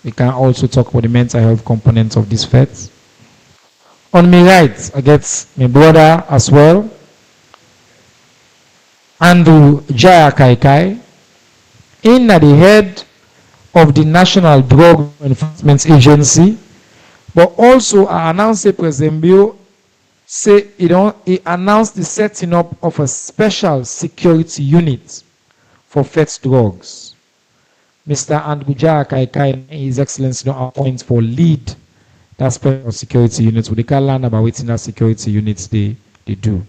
We can also talk about the mental health components of this fete. On my right, I get my brother as well, Andrew Jaya Kaikai, in at the head of the National Drug Enforcement Agency, but also I announced a Presembio say he announced the setting up of a special security unit for fete drugs. Mr. Andrew Jaya Kaikai, His Excellency, appoints for lead that special security unit. We can learn about what that security units they do.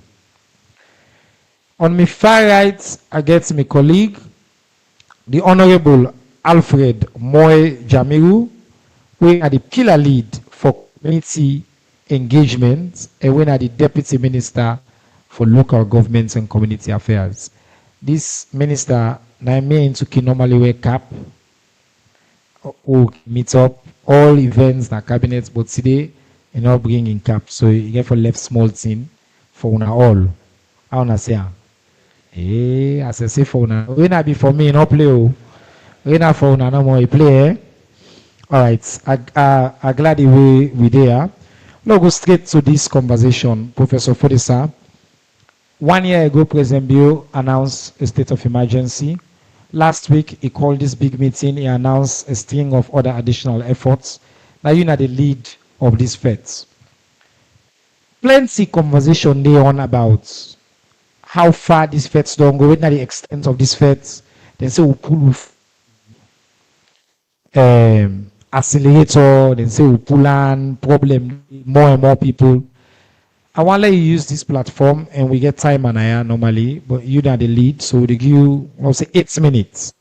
On my far right, I get my colleague, the Honorable Alfred Moy Jamiru, we are the pillar lead for community engagement, and we are the Deputy Minister for Local Governments and Community Affairs. This minister, I mean, to normally wear cap, or meet up all events na cabinet, but today you know bring in cap, so you get for left small thing for una all. How una say? As I say for una, we not be for me, no play. We not for una no more play. All right, I glad the way we there. Now go straight to this conversation, Professor Fodesa. 1 year ago, President Bill announced a state of emergency. Last week, he called this big meeting. He announced a string of other additional efforts. Now you know the lead of these fetes. Plenty conversation there on about how far these fetes don't go, what the extent of these fetes. Then say we pull accelerator. Then say we pull on problem more and more people. I want to let you use this platform, and we get time and I normally, but you are the lead, so they give you, I'll say 8 minutes.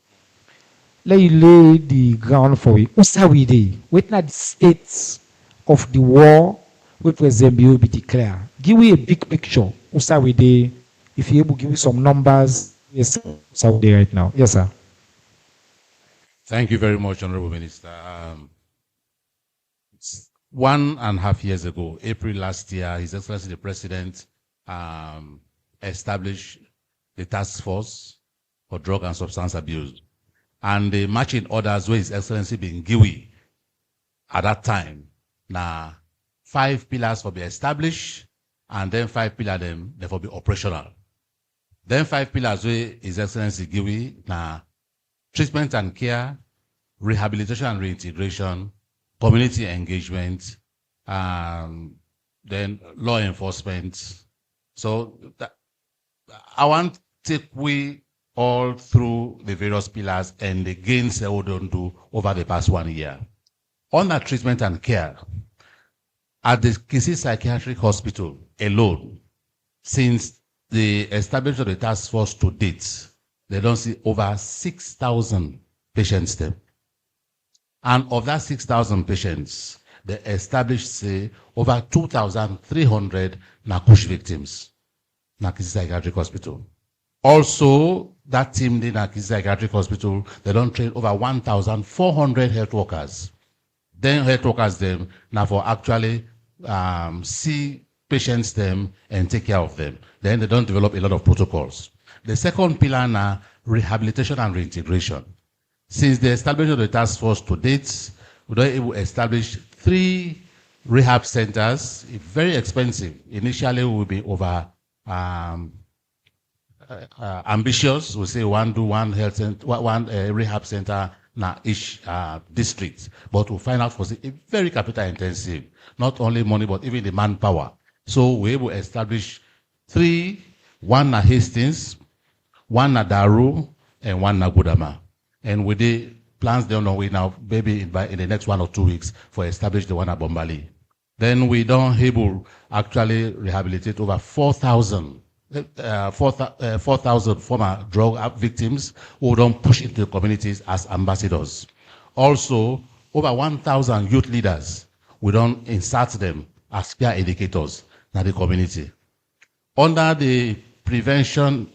Let you lay the ground for it. What's how we do? Wait not the states of the war with President Bill be declared. Give me a big picture. What's how we do? If you're able to give me some numbers, yes, what's how we do right now? Yes, sir. Thank you very much, Honorable Minister. 1.5 years ago, April last year, His Excellency the President established the task force for drug and substance abuse. And the marching orders where His Excellency been given at that time. Now, 5 pillars will be established, and then 5 pillars them they will be operational. Then 5 pillars where His Excellency given now treatment and care, rehabilitation and reintegration, community engagement, then law enforcement. So I want to take we all through the various pillars and the gains that we don't do over the past 1 year. On that treatment and care, at the Kisi Psychiatric Hospital alone, since the establishment of the task force to date, they don't see over 6,000 patients there. And of that 6,000 patients, they established, say, over 2,300 Kush victims in Kisi Psychiatric Hospital. Also, that team in Kisi Psychiatric Hospital, they don't train over 1,400 health workers. Then health workers them now for actually see patients them and take care of them. Then they don't develop a lot of protocols. The second pillar now, rehabilitation and reintegration. Since the establishment of the task force to date, we were able to establish 3 rehab centers. It's very expensive. Initially, we will be over ambitious. We say one health center, one rehab center in each district. But we find out for a very capital intensive, not only money but even the manpower. So we were able to establish 3: one at Hastings, one at Daru, and one at Gudama. And with the plans they're on our way now, maybe in the next 1 or 2 weeks, for establish the one at Bombali. Then we don't able actually rehabilitate over 4,000 former drug victims who don't push into the communities as ambassadors. Also, over 1,000 youth leaders, we don't insert them as peer educators in the community. Under the prevention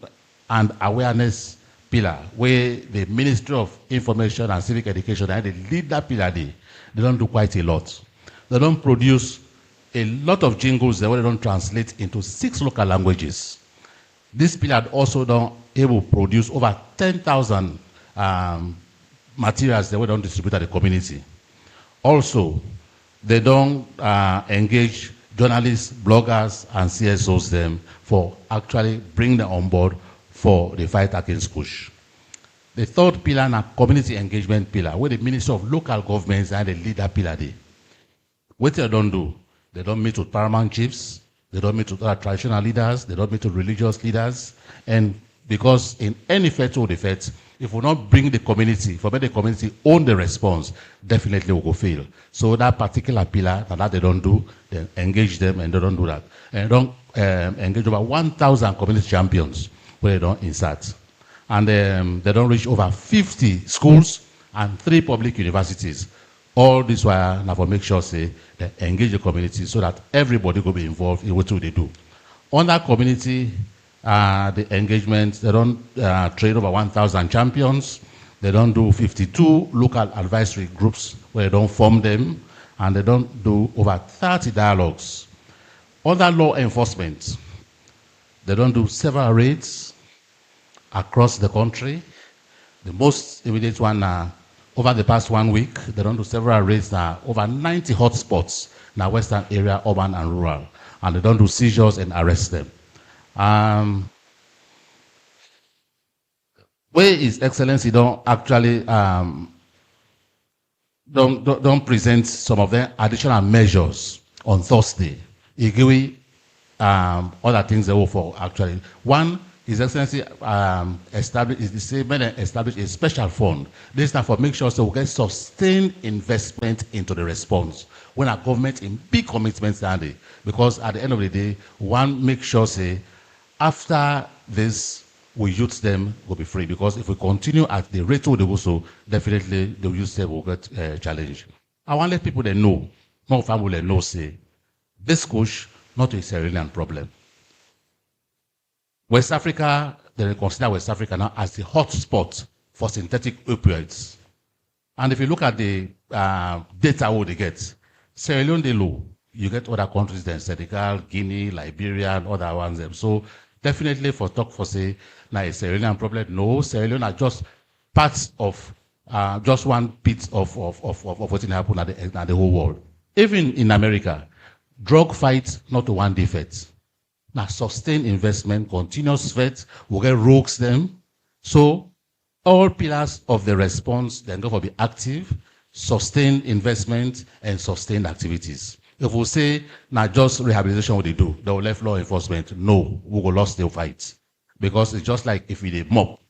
and awareness pillar, where the Ministry of Information and Civic Education and they lead that pillar, they don't do quite a lot. They don't produce a lot of jingles that they don't translate into 6 local languages. This pillar also don't able to produce over 10,000 materials that we don't distribute at the community. Also, they don't engage journalists, bloggers, and CSOs them for actually bringing them on board for the fight against Kush. The third pillar is community engagement pillar, where the Minister of Local Governments and the leader pillar day. What they don't do, they don't meet with paramount chiefs, they don't meet with other traditional leaders, they don't meet with religious leaders, and because in any festival defect, if we not bring the community, for the community own the response, definitely will go fail. So that particular pillar that they don't do, they engage them and they don't do that. And they don't engage over 1,000 community champions where they don't insert. And they don't reach over 50 schools and 3 public universities. All this while now for make sure say they engage the community so that everybody will be involved in what they do. On that community, the engagement, they don't train over 1,000 champions. They don't do 52 local advisory groups where they don't form them, and they don't do over 30 dialogues. Other law enforcement, they don't do several raids across the country. The most immediate one, over the past 1 week, they don't do several raids, over 90 hotspots in the western area, urban and rural, and they don't do seizures and arrest them. Where His Excellency don't actually don't present some of the additional measures on Thursday. He give other things they will for actually. One, His Excellency established a special fund. This time for make sure so we get sustained investment into the response. When our government in big commitments standing, because at the end of the day, one make sure say after this we use them will be free, because if we continue at the rate of the also, definitely the use them will get challenged. I want to let people they know, more family know say this Kush not a Sierra Leonean problem. West Africa, they consider West Africa now as the hot spot for synthetic opioids. And if you look at the data what they get, Sierra Leone they low. You get other countries than Senegal, Guinea, Liberia, and other ones. So definitely for talk for say, now a Sierra Leonean problem. No, Sierra Leone are just parts of, just one bit of what happened at the whole world. Even in America, drug fight not one defect. Now sustained investment, continuous threat, will get rogues them. So all pillars of the response then go for be active, sustained investment, and sustained activities. If we say now just rehabilitation what they do, they will left law enforcement. No, we will lost the fight. Because it's just like if we did mop,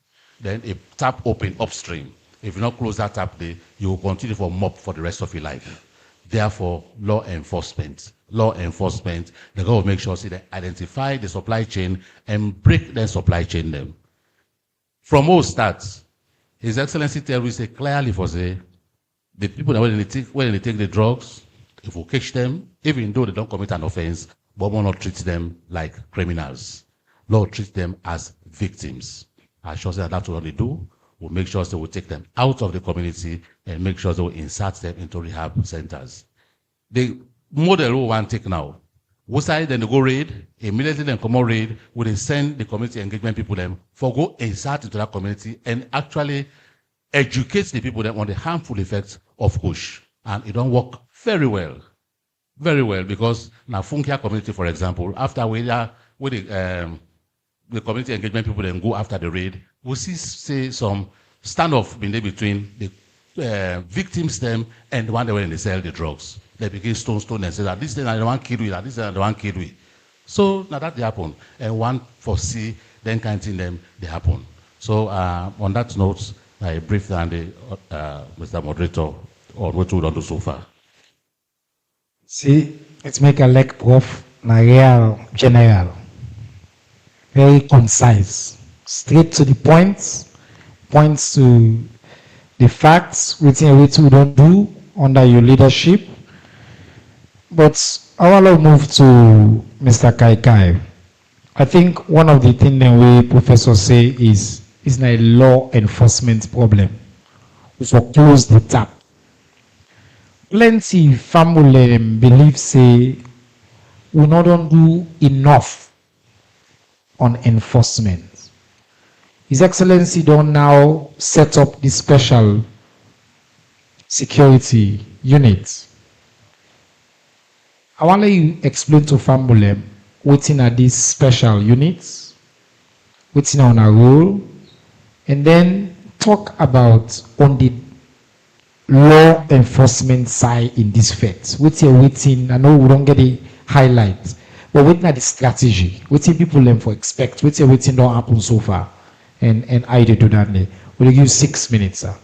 then a tap open upstream. If you not close that tap there, you will continue for mop for the rest of your life. Therefore, law enforcement, the government make sure they identify the supply chain and break the supply chain them. From all starts, His Excellency tells we say clearly for say the people that when they take the drugs, if we catch them, even though they don't commit an offense, but we will not treat them like criminals. Lord, treat them as victims. I sure say that's what they do. We'll make sure that we take them out of the community and make sure that we insert them into rehab centers. The model we want to take now, we say then they go raid, immediately then come out raid, we then send the community engagement people them for go insert into that community and actually educate the people them on the harmful effects of Kush. And it don't work very well, because now Funkia community, for example, after the community engagement people then go after the raid, we see say some standoff between the victims them and the one when they sell the drugs. They begin stone and say that this thing I don't want kill we, that this thing I don't want kill we. So now that they happen, and one foresee then kind of thing them they happen. So on that note, I briefed Mr. Moderator on what we don't do so far. See, let's make a leg prof na real general. Very concise, straight to the points to the facts within which we don't do under your leadership. But I want to move to Mr. Kai. I think one of the things that we professors say is not a law enforcement problem. We for close the tap. Plenty family believe say we not don't do enough on enforcement. His Excellency don't now set up the special security unit. I want you explain to family what's in these special units, what's in on a role, and then talk about on the law enforcement side in this fact. What's your waiting? I know we don't get the highlight, but what's the strategy? What's people learn for expect? What's your waiting don't happen so far? And I do that. We'll give you 6 minutes, sir.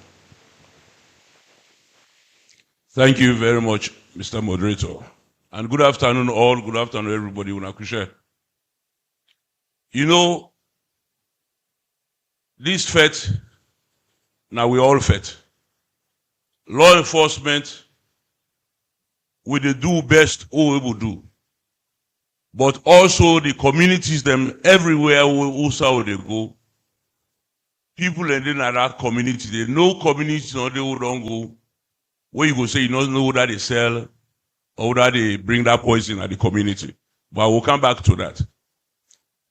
Thank you very much, Mr. Moderator. And good afternoon all, good afternoon everybody. Kush. You know, this fete, now we all fete. Law enforcement, we do best all we will do. But also the communities, them everywhere also they go. People in that community, they know communities, no, they don't go. Where you go say you don't know that they sell or that they bring that poison at the community. But we'll come back to that.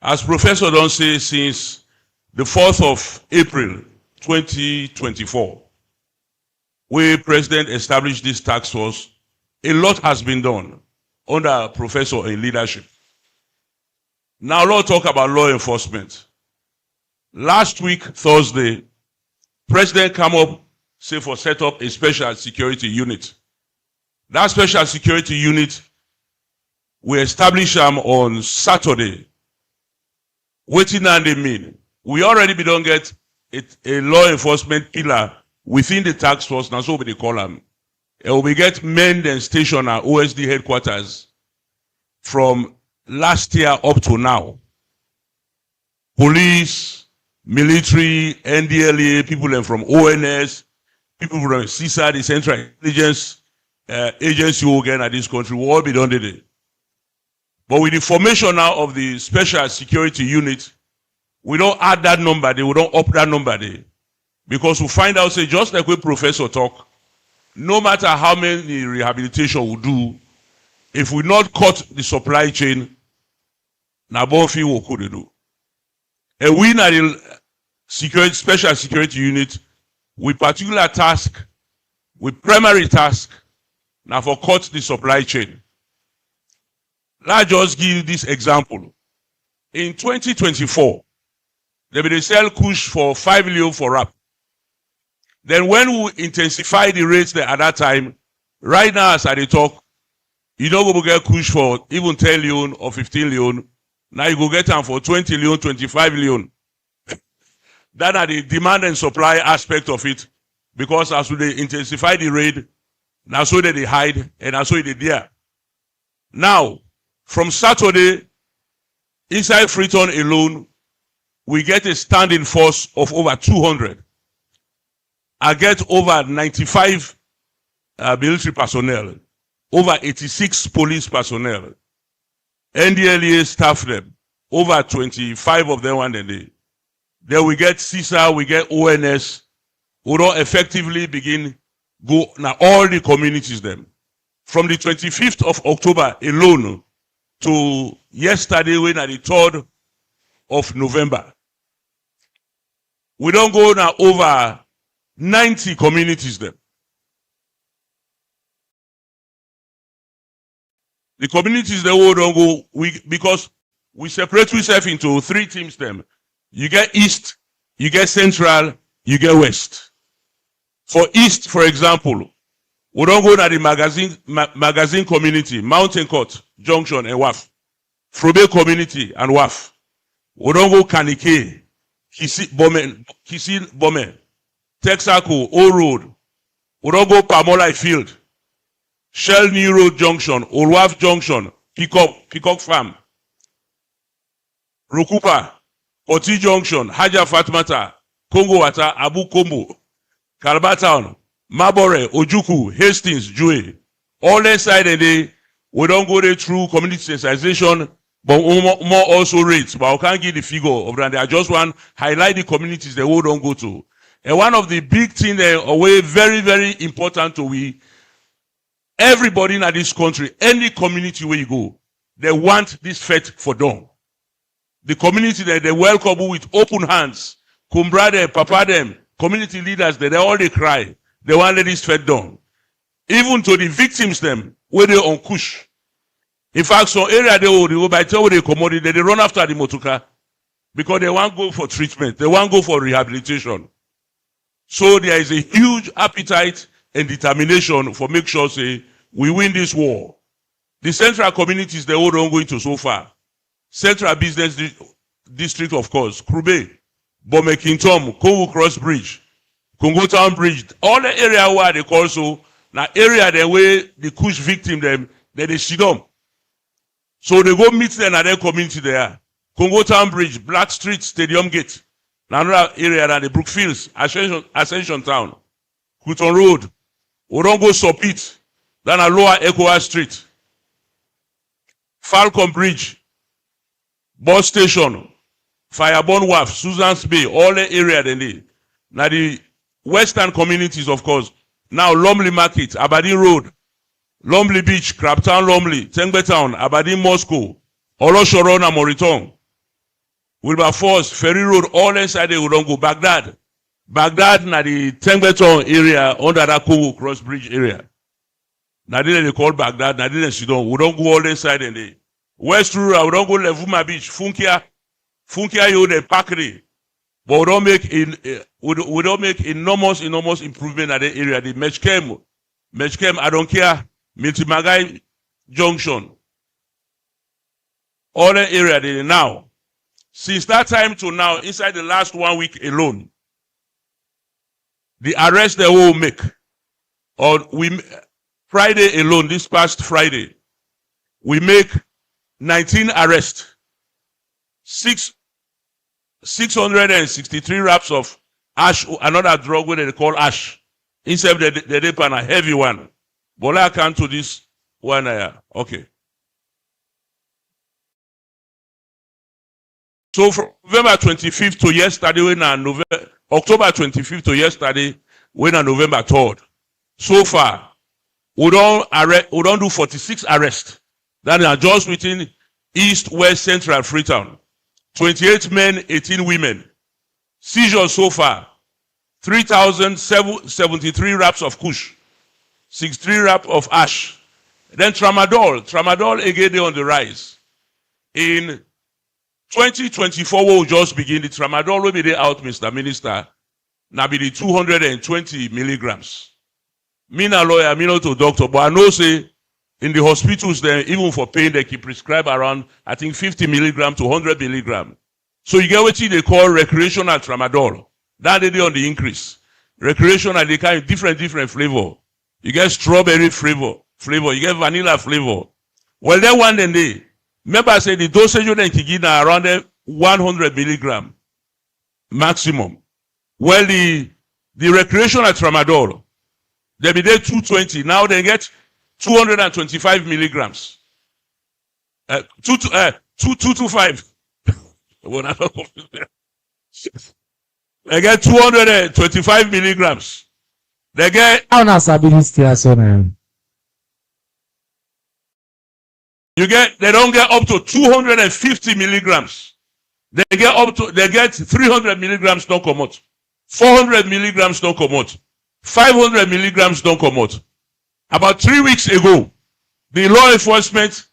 As Professor don't say, since the 4th of April 2024, where President established this task force, a lot has been done under Professor in leadership. Now let's talk about law enforcement. Last week, Thursday, President came up, say for set up a special security unit. That special security unit, we established them on Saturday. Waiting and they mean. We already don't get a law enforcement pillar within the task force, now so we call them. We get men and station at OSD headquarters from last year up to now. Police, military, NDLA, people from ONS, people from CISA, the Central Intelligence Agency again at this country, will all be done today. But with the formation now of the special security unit, we don't add that number there, we don't up that number there. Because we find out, say, just like we Professor talk, no matter how many rehabilitation we do, if we not cut the supply chain, na bonfi we could do. And we na the special security unit, with particular task, with primary task, now for cut the supply chain. Let's just give this example. In 2024, they will sell Kush for 5 million for rap. Then when we intensify the rates there at that time, right now as I talk, you don't go get Kush for even 10 million or 15 million. Now you go get them for 20 million, 25 million. That are the demand and supply aspect of it. Because as they intensify the rate, now so that they hide and now so they there. Now, from Saturday, inside Freetown alone, we get a standing force of over 200. I get over 95 military personnel, over 86 police personnel, NDLA staff them, over 25 of them one day. Then we get CISA, we get ONS, who don't effectively begin go now all the communities them. From the 25th of October alone to yesterday when at the 3rd of November. We don't go now over 90 communities them. The communities they will don't go because we separate ourselves into 3 teams them. You get East, you get Central, you get West. For East, for example, we don't go to the magazine community, Mountain Court, Junction, and WAF. Frobe community and WAF. We don't go Kanike, Kisi Bome, Texaco, O Road. We don't go Pamola Field, Shell New Road Junction, Olwaf Junction, Peacock Farm, Rukupa, Oti Junction, Haja Fatmata, Congo Wata, Abu Kombo, Kalbatown, Mabore, Ojuku, Hastings, Jue. All that side and we don't go there through community sensitization, but more also rates. But I can't give the figure of that. I just want to highlight the communities that we don't go to. And one of the big things that are very, very important to we, everybody in this country, any community where you go, they want this fete for them. The community that they welcome with open hands. Kumbra them, papa them, community leaders, they all they cry. They want this fete done. even to the victims them, where they on Kush. In fact, some area they will by the time they commodity, they run after the motorcar because they want to go for treatment, they want to go for rehabilitation. So there is a huge appetite and determination for make sure say we win this war. The central communities they all don't go into so far. Central Business District, of course, Krube, Bome Kingdom, Congo Cross Bridge, Congo Town Bridge, all the area where they call so, now area the way the Kush victim them, they sit down. So they go meet them at their community there. Congo Town Bridge, Black Street, Stadium Gate. Another area that the Brookfields, Ascension Town, Houghton Road. We don't go Sopit, then a lower Ecowa Street. Falcon Bridge, Bus Station, Fireborn Wharf, Susan's Bay, all the area they need. Now the western communities, of course. Now Lumley Market, Aberdeen Road, Lumley Beach, Crabtown, Lumley, Tengbe Town, Aberdeen Moscow, Oloshoron and Moriton, Wilberforce, Ferry Road, all inside they will don't go. Baghdad. Baghdad na the Tengbe Town area under that Congo Cross Bridge area. Now they call Baghdad, now they Sudan. We don't go all inside and they. West Rural, we don't go Levuma Beach, Funkia you the Pakri. But we don't make enormous improvement at the area. The Mechkem, I don't care, Miltimagai Junction. All the area they now. Since that time to now, inside the last 1 week alone, the arrest they will make, or Friday alone, this past Friday, we make 19 arrests, 663 wraps of ash, another drug where they call ash. Instead they dip on a heavy one. But I come to this one. Okay. So from November 25th to yesterday, October 25th to yesterday, when on November 3rd. So far, we don't do 46 arrests. That are just within East, West, Central, Freetown. 28 men, 18 women. Seizures so far, 3,073 wraps of Kush, 63 wraps of ash. Then Tramadol again on the rise. In 2024, we will just begin. The Tramadol will be there out, Mr. Minister. Now be the 220 milligrams. Me not lawyer, me not a doctor, but I know say in the hospitals there, even for pain, they can prescribe around, I think, 50 milligrams to 100 milligrams. So you get what they call recreational Tramadol. That they on the increase. Recreational, they kind of different flavor. You get strawberry flavor. You get vanilla flavor. Well, that one then they, remember I said the dosage you then can give around 100 milligrams maximum. Well, the recreational Tramadol, they be there 220. Now they get 225 milligrams. 225. They get 225 milligrams. They get. How na stability as on? They don't get up to 250 milligrams. They get 300 milligrams don't come out. 400 milligrams don't come out. 500 milligrams don't come out. About 3 weeks ago, the law enforcement,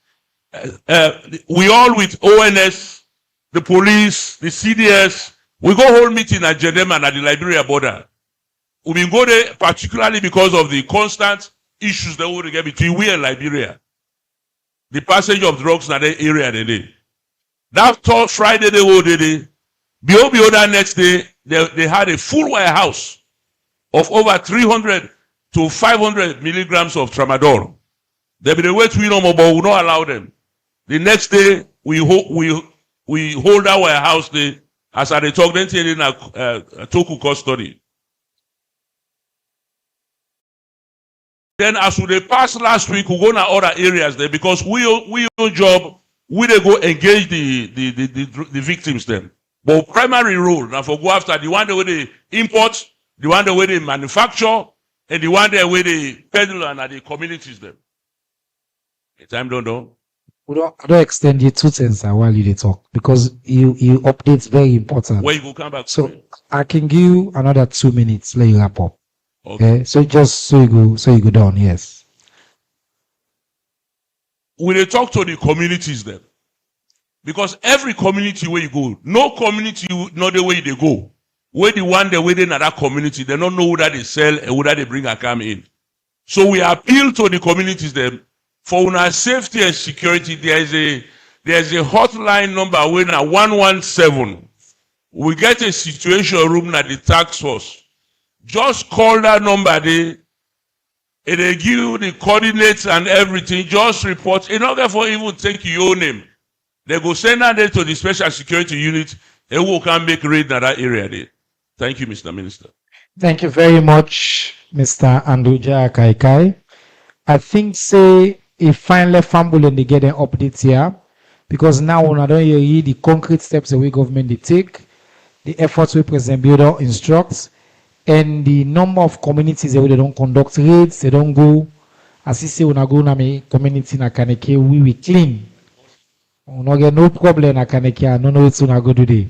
we all with ONS, the police, the CDS, we go hold meeting at Geneva and at the Liberia border. We been go there particularly because of the constant issues that we get between we and Liberia. The passage of drugs in that area today. That Friday they were there. Beyond that next day, they had a full warehouse of over 300 to 500 milligrams of Tramadol. They be the way to but we will not allow them. The next day, we hold our warehouse there as I talk then in a Toku custody. Then as we pass last week, we go to other areas there because we job, we they go engage the victims then. But primary role, now for go after the one the way they import, the one the way they manufacture, and the one the way they peddle and the communities them. The time don't know. I don't extend your 2 cents while you talk because you updates very important. Where you go come back. So I can give you another 2 minutes. Let you wrap up. Okay. So just so you go down, yes. We dey talk to the communities then. Because every community where you go, no community not the way they go. Where the one they within that community, they don't know whether they sell and whether they bring a come in. So we appeal to the communities them for our safety and security. There's a hotline number when 117. We get a situation room at the task force. Just call that number there. And they give you the coordinates and everything. Just report. In order for even take your name, they go send that there to the special security unit and we can make raid in that area there. Thank you, Mr. Minister. Thank you very much, Mr. Andrew Kaikai. I think say if finally family they get an update here, because now when I don't hear the concrete steps the way government they take, the efforts we President Builder instructs, and the number of communities that they don't conduct raids, they don't go. As you say, when I go na me community na Kaneke, we clean. We not get no problem na Kaneke. I don't know it's gonna go today,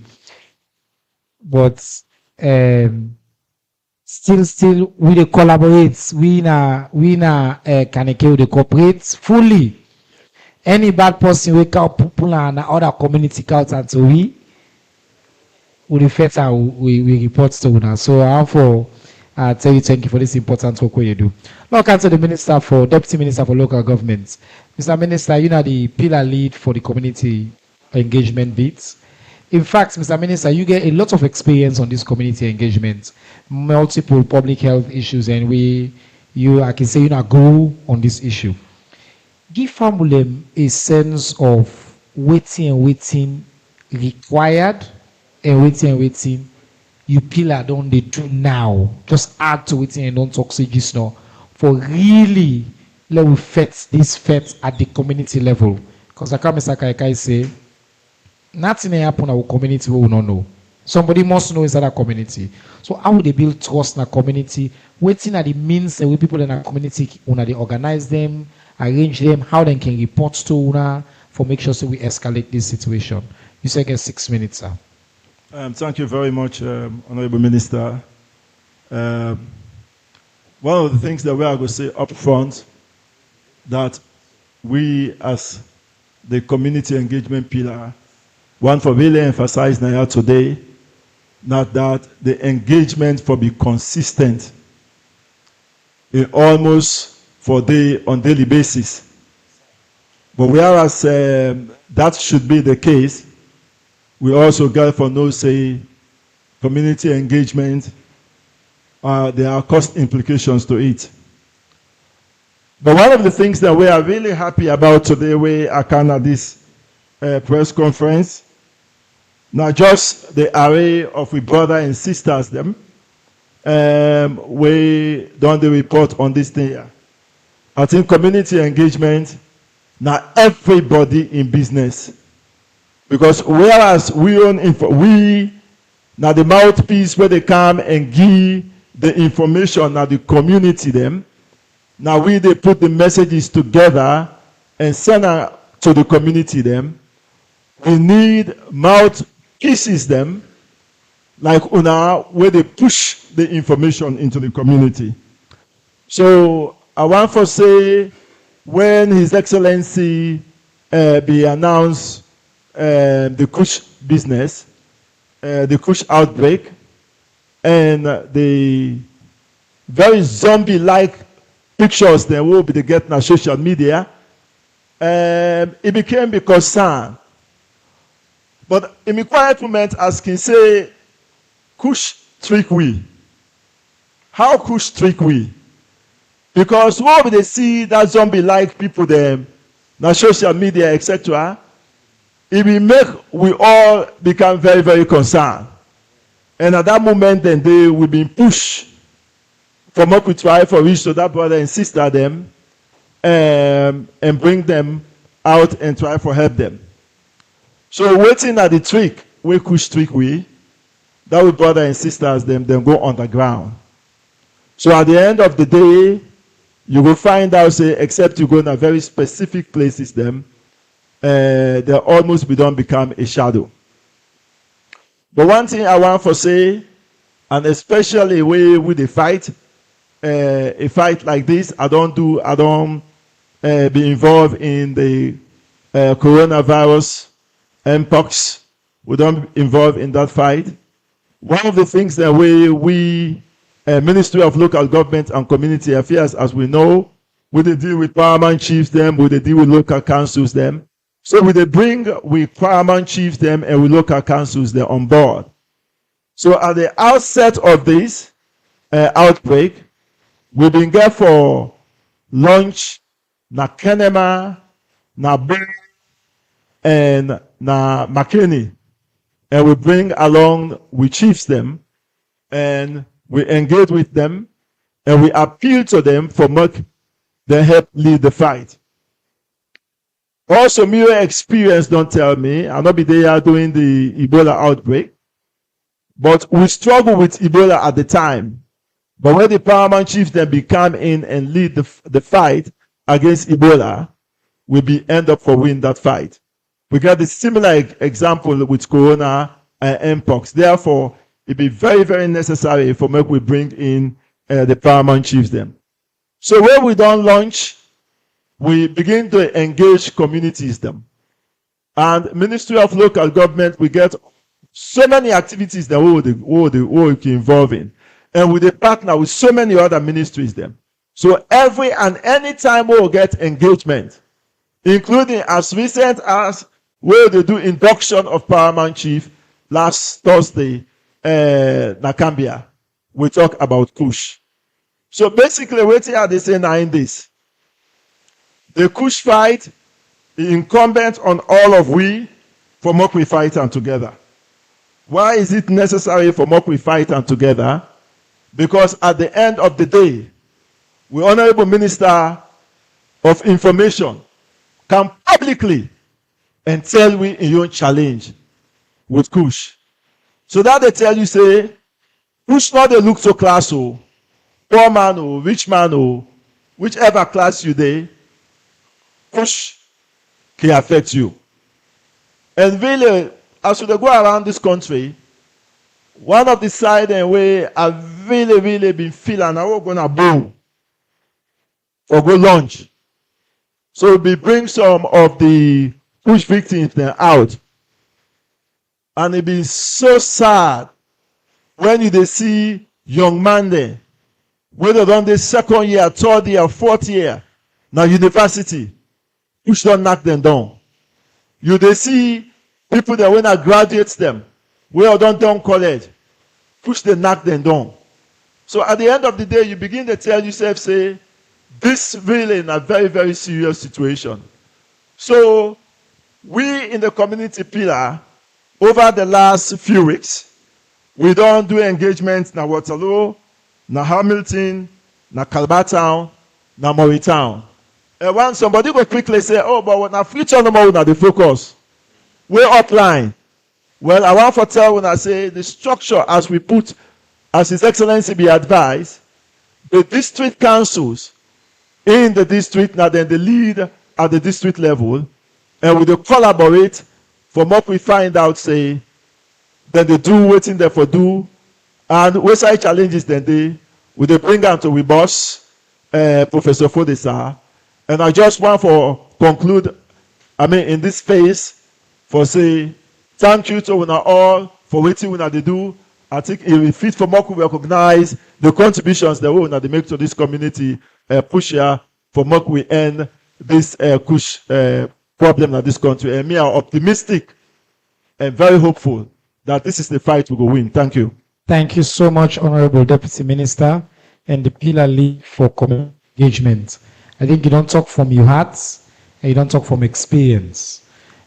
but still we dey collaborate. We na Kaneke we dey cooperate fully. Any bad person wake up pull on other community count and so we refer to we report to una. So I have for tell you thank you for this important work you do. Now come to the Minister for Deputy Minister for Local Government. Mr. Minister, you know the pillar lead for the community engagement bits. In fact, Mr. Minister, you get a lot of experience on this community engagement, multiple public health issues, and I can say you know grow on this issue. Give family a sense of waiting required and waiting you pillar don't they do now. Just add to it and don't toxic just now. For really let we fet this fet at the community level. Because like Mr. Kaikai say, nothing happen in our community we will not know. Somebody must know inside that community. So how would they build trust in a community? Waiting at the means the way people in our community they organize them, arrange them, how they can report to una for make sure so we escalate this situation. You say get 6 minutes, sir. Thank you very much, Honorable Minister. One of the things that we are going to say up front, that we as the community engagement pillar want to really emphasize now today, not that the engagement for be consistent in almost on daily basis. But whereas that should be the case, we also got for no say community engagement, there are cost implications to it. But one of the things that we are really happy about today, we are kind of this press conference, not just the array of we brother and sisters them, we done the report on this thing here. I think community engagement, now everybody in business. Because whereas we now the mouthpiece where they come and give the information now the community them, now they put the messages together and send out to the community them. We need mouthpieces them like una where they push the information into the community. So I want to say when His Excellency be announced the Kush business, the Kush outbreak, and the very zombie-like pictures that will be getting on social media, it became a concern. But in a quiet moment, as can say, Kush trick we. How Kush trick we? Because what they see that zombie-like people there, on social media, etc., it will make we all become very, very concerned. And at that moment, then they will be pushed from what we try for reach to that brother and sister them and bring them out and try for help them. So waiting at the trick, we push trick that we brother and sisters them go underground. So at the end of the day, you will find out, say, except you go in a very specific places them, they almost don't become a shadow. But one thing I want to say, and especially with the fight, a fight like this. I don't be involved in the coronavirus, mpox. We don't involve in that fight. One of the things that we Ministry of Local Government and Community Affairs, as we know, we deal with paramount chiefs them, we deal with local councils them. So we bring with paramount chiefs them and with local councils them on board. So at the outset of this outbreak, we've been there for lunch, na Kenema, na Bay, and na McKinney. And we bring along, we chiefs them, and we engage with them, and we appeal to them for make them help lead the fight. Also, my experience don't tell me, I'll not be there during the Ebola outbreak, but we struggle with Ebola at the time. But when the paramount chiefs then become in and lead the fight against Ebola, we end up for win that fight. We got the similar example with Corona and Mpox. Therefore, it be very, very necessary for me we bring in the paramount chiefs them. So when we don't launch, we begin to engage communities them. And Ministry of Local Government, we get so many activities that we can involve in. And we partner with so many other ministries them. So every and any time we'll get engagement, including as recent as where they do induction of paramount chief last Thursday, Nakambia. We talk about Kush. So basically, what they say now in this, the Kush fight, the incumbent on all of we for more we fight and together. Why is it necessary for more we fight and together? Because at the end of the day, the Honorable Minister of Information can publicly and tell we in your challenge with Kush. So that they tell you, say, Kush not they look so class, oh, poor man, oh, rich man, oh, whichever class you they, Kush can affect you. And really, as we go around this country, one of the side and way I've really been feeling I'm gonna boom or go lunch. So we bring some of the Kush victims then out. And it be so sad when you see young man there, whether on the second year, third year, fourth year, now university, Kush don't knock them down. You they see people that when I graduate them, we don't down college, Kush they knock them down. So at the end of the day, you begin to tell yourself, say, this really in a very, very serious situation. So we in the community pillar, over the last few weeks, we don't do engagements na Waterloo, na Hamilton, na Calabar Town, na Murray Town. And when somebody go quickly say, oh, but what na future no more na the focus. We're upline. Well, I want to tell when I say the structure as we put, as His Excellency be advised, the district councils in the district, now then the lead at the district level, and we will collaborate for what we find out, say, then they do waiting there for do, and website challenges then they bring out to we boss, Professor Fodesa, and I just want for conclude, in this phase, for say, thank you to all for waiting when they do. I think it will fit for more to recognize the contributions that we they make to this community push here for more we end this Kush problem in this country. And me are optimistic and very hopeful that this is the fight we will win. Thank you. Thank you so much, Honorable Deputy Minister and the Pillar Lead for community engagement. I think you don't talk from your heart and you don't talk from experience.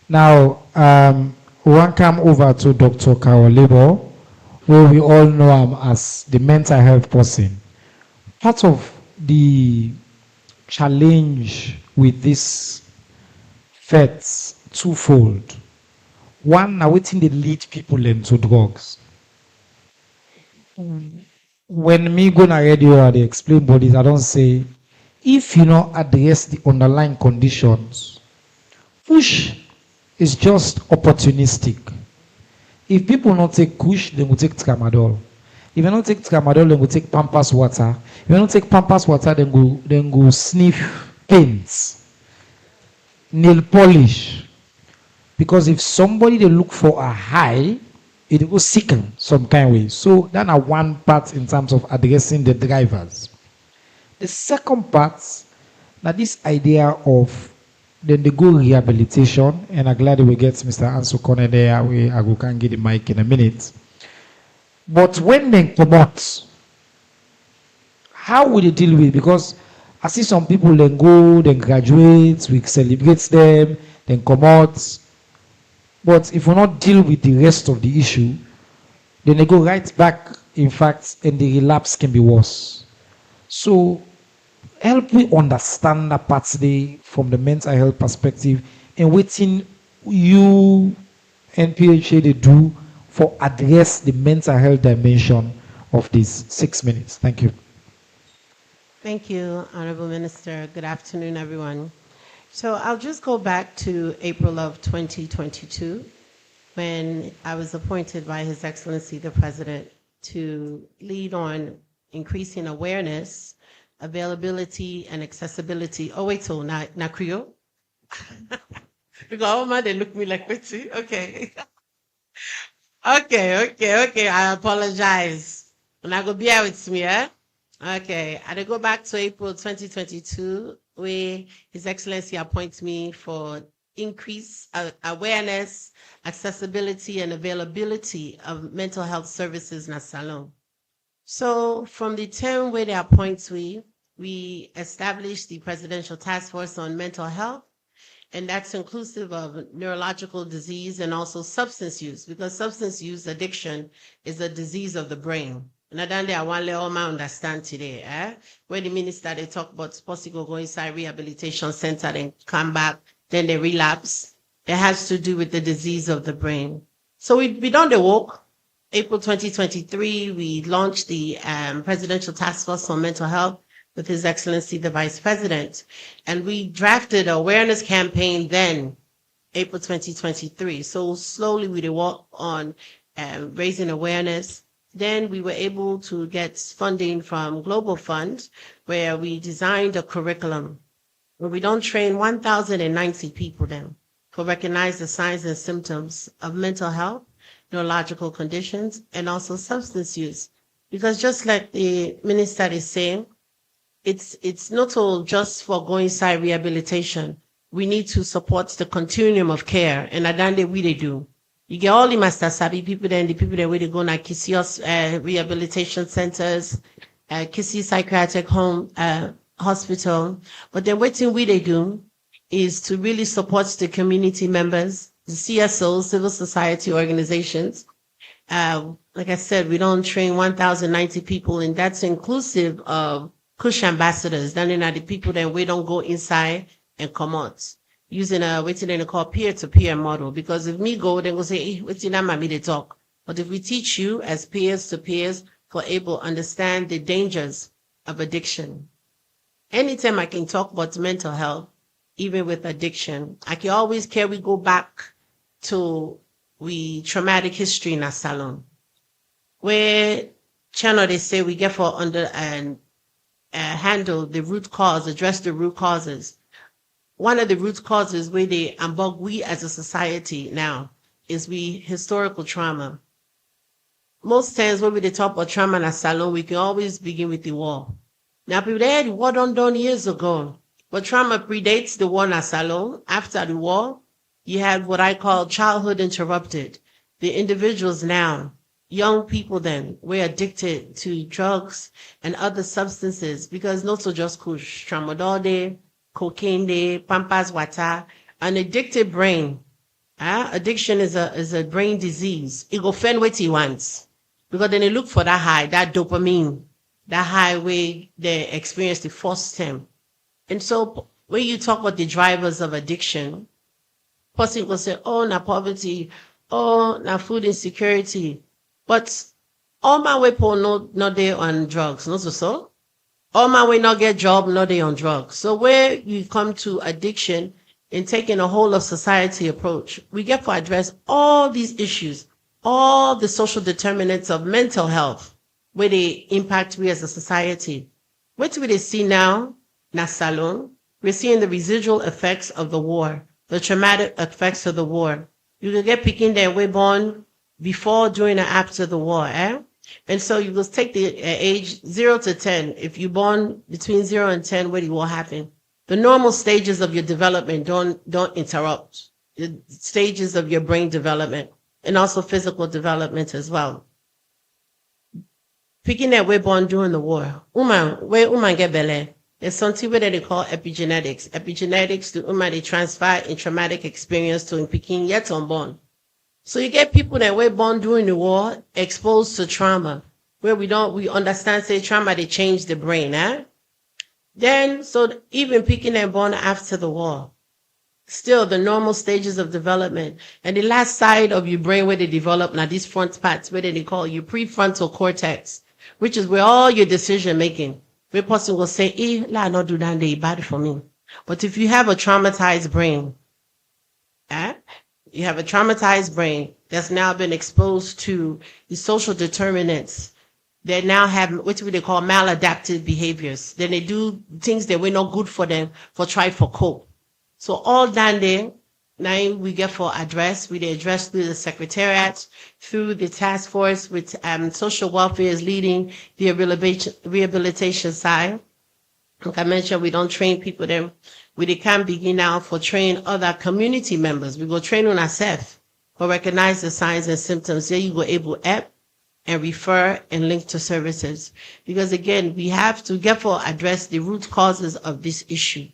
Now, we want to come over to Dr. Carol Labor, where we all know him as the mental health person. Part of the challenge with this feds twofold. One, now waiting they lead people into drugs. When me go na radio or they explain bodies, I don't say, if you not address the underlying conditions, push is just opportunistic. If people not take Kush, they will take Tramadol. If you don't take tramadol, then go take Pampers water. If you don't take Pampers water, then go sniff paints, nail polish. Because if somebody they look for a high, it will sicken some kind of way. So that's one part in terms of addressing the drivers. The second part, now this idea of then they go rehabilitation, and I'm glad we get Mr. Ansu Kone there. I go can get the mic in a minute. But when they come out, how will they deal with it? Because I see some people then go, then graduate, we celebrate them, then come out. But if we not deal with the rest of the issue, then they go right back, in fact, and the relapse can be worse. So help me understand that part today from the mental health perspective and waiting you and PHA they do for address the mental health dimension of these 6 minutes. Thank you. Thank you, Honorable Minister. Good afternoon, everyone. So I'll just go back to April of 2022 when I was appointed by His Excellency the President to lead on increasing awareness, availability, and accessibility. Oh, wait, so na Creole? Because all man, they look me like, wait, okay. Okay. I apologize. And I go bear with me, eh? Okay. I go back to April 2022, where His Excellency appoints me for increased awareness, accessibility, and availability of mental health services in Salon. So from the term where they appoint we established the Presidential Task Force on Mental Health, and that's inclusive of neurological disease and also substance use, because substance use addiction is a disease of the brain. And I want to let understand today, when the minister, they talk about supposed to go inside rehabilitation center and come back, then they relapse. It has to do with the disease of the brain. So we done the work. April 2023, we launched the Presidential Task Force on Mental Health with His Excellency the Vice President. And we drafted an awareness campaign then, April 2023. So slowly we did work on raising awareness. Then we were able to get funding from Global Fund, where we designed a curriculum where we don't train 1,090 people then to recognize the signs and symptoms of mental health, neurological conditions, and also substance use. Because just like the minister is saying, it's not all just for going inside rehabilitation. We need to support the continuum of care, and Adande we they do. You get all the master sabi people then the people that where they go na Kisios rehabilitation centers, Kisi psychiatric home hospital. But then what thing we they do is to really support the community members, the CSOs, civil society organizations. Like I said, we don't train 1,090 people, and that's inclusive of Kush ambassadors. Then are the people that we don't go inside and come out using a what they call peer-to-peer model. Because if me go, then go say, hey, what's in that mommy they talk. But if we teach you as peers to peers, for able to understand the dangers of addiction. Anytime I can talk about mental health, even with addiction, I can always care we go back to we traumatic history in our salon, where channel they say we get for under and handle the root cause, address the root causes. One of the root causes where they ambog we as a society now is we historical trauma. Most times when we talk about trauma in a salon, we can always begin with the war. Now people they had the war done years ago, but trauma predates the war in a salon. After the war, you had what I call childhood interrupted. The individuals now, young people then, were addicted to drugs and other substances because not so just Kush, tramadol, cocaine, Pampers water, an addicted brain. Addiction is a brain disease. It go find what he wants. Because then they look for that high, that dopamine, that high way they experience the first time. And so when you talk about the drivers of addiction, person will say, oh, na poverty, oh, na food insecurity. But all my way people not there on drugs, not so. All my way not get job, not they on drugs. So where you come to addiction and taking a whole of society approach, we get to address all these issues, all the social determinants of mental health. where they impact we as a society. What do we see now? Na salon. We're seeing the residual effects of the war, the traumatic effects of the war. You can get picking their way born before, during, and after the war, eh? And so you will take the age 0 to 10. If you're born between 0 and 10, what will happen? The normal stages of your development don't interrupt the stages of your brain development and also physical development as well. Picking that way born during the war. Where woman get belly? There's something where they call epigenetics. Epigenetics to they transfer in traumatic experience to picking yet unborn. So you get people that were born during the war exposed to trauma, where we understand say trauma they change the brain, eh? Then so even picking and born after the war, still the normal stages of development. And the last side of your brain where they develop now these front parts where they call your prefrontal cortex, which is where all your decision making. Where person will say, la not do that they bad for me. But if you have a traumatized brain, you have a traumatized brain that's now been exposed to the social determinants that now have what they call maladaptive behaviors. Then they do things that were not good for them for try for cope. So all that there, now we get for address. We address through the secretariat, through the task force with social welfare is leading the rehabilitation side. Like I mentioned, we don't train people then. We can begin now for train other community members. We go train on ourselves or recognize the signs and symptoms. There you go able app and refer and link to services. Because again, we have to get for address the root causes of this issue.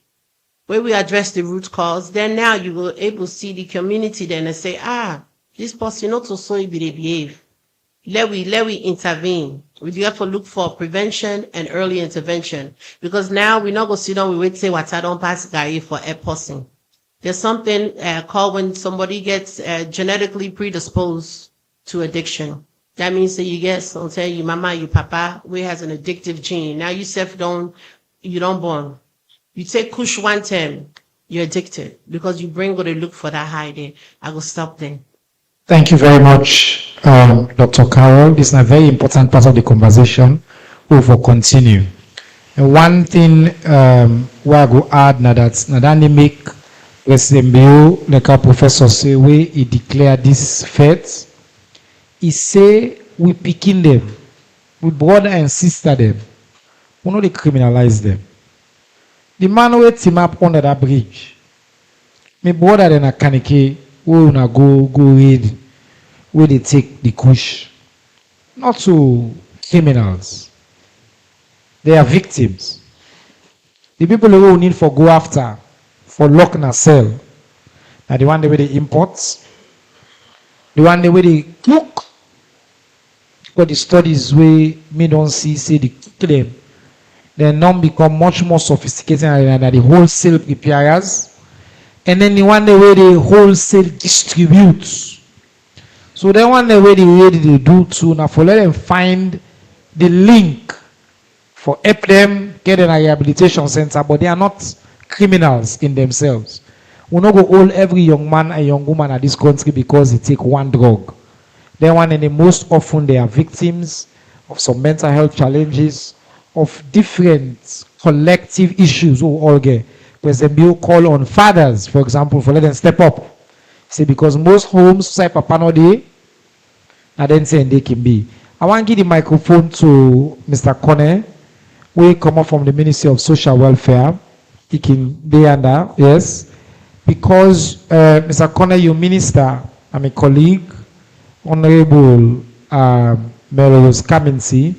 When we address the root cause, then now you will able to see the community then and say, this person not so be they behave. Let we intervene. We therefore look for prevention and early intervention. Because now we're not going to sit down, we wait say what I don't pass guy for a person. There's something called when somebody gets genetically predisposed to addiction. That means that you get something, your mama, your papa, who has an addictive gene. Now you don't born. You take Kush one time, you're addicted because your brain going to look for that high there. I will stop there. Thank you very much, Dr. Carol. This is a very important part of the conversation. We will continue. And one thing where I go add now that make President Bio, like our professor say, where he declare this faith, he say we picking them, we brother and sister them, we not criminalize them. The man who team up under that bridge, my brother then a kanike, we wanna go read where they take the Kush. Not to criminals. They are victims. The people who need for go after, for lock in a cell, are the one the way they import, the one the way they cook. But the studies we me don't see say they cook them. They now become much more sophisticated than the wholesale preparers. And then the one the way they wholesale distributes. So the one the way they do too now for let them find the link for help them get in a rehabilitation center, but they are not criminals in themselves. We not go hold every young man and young woman at this country because they take one drug. They one and the most often they are victims of some mental health challenges, of different collective issues who all get. President Bill call on fathers, for example, for let them step up. Say because most homes say papa no day, and then say they can be. I want to give the microphone to Mr. Kone. We come up from the Ministry of Social Welfare. He can be under, yes. Because Mr. Kone, you minister, I'm a colleague, Honorable Melrose Kamensi.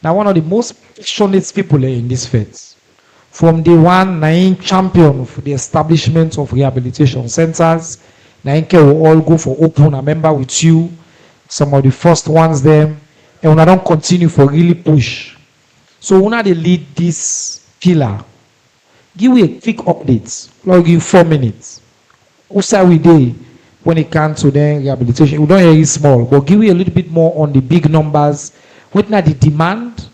Now, one of the most passionate people in this faith. From day one, Nain champion for the establishment of rehabilitation centers. Nain will all go for open a member with you. Some of the first ones them. And we don't continue for really push. So we want to lead this pillar. Give me a quick update. I'll give 4 minutes. Also we do when it comes to the rehabilitation. We don't hear it small, but give me a little bit more on the big numbers. What's not the demand?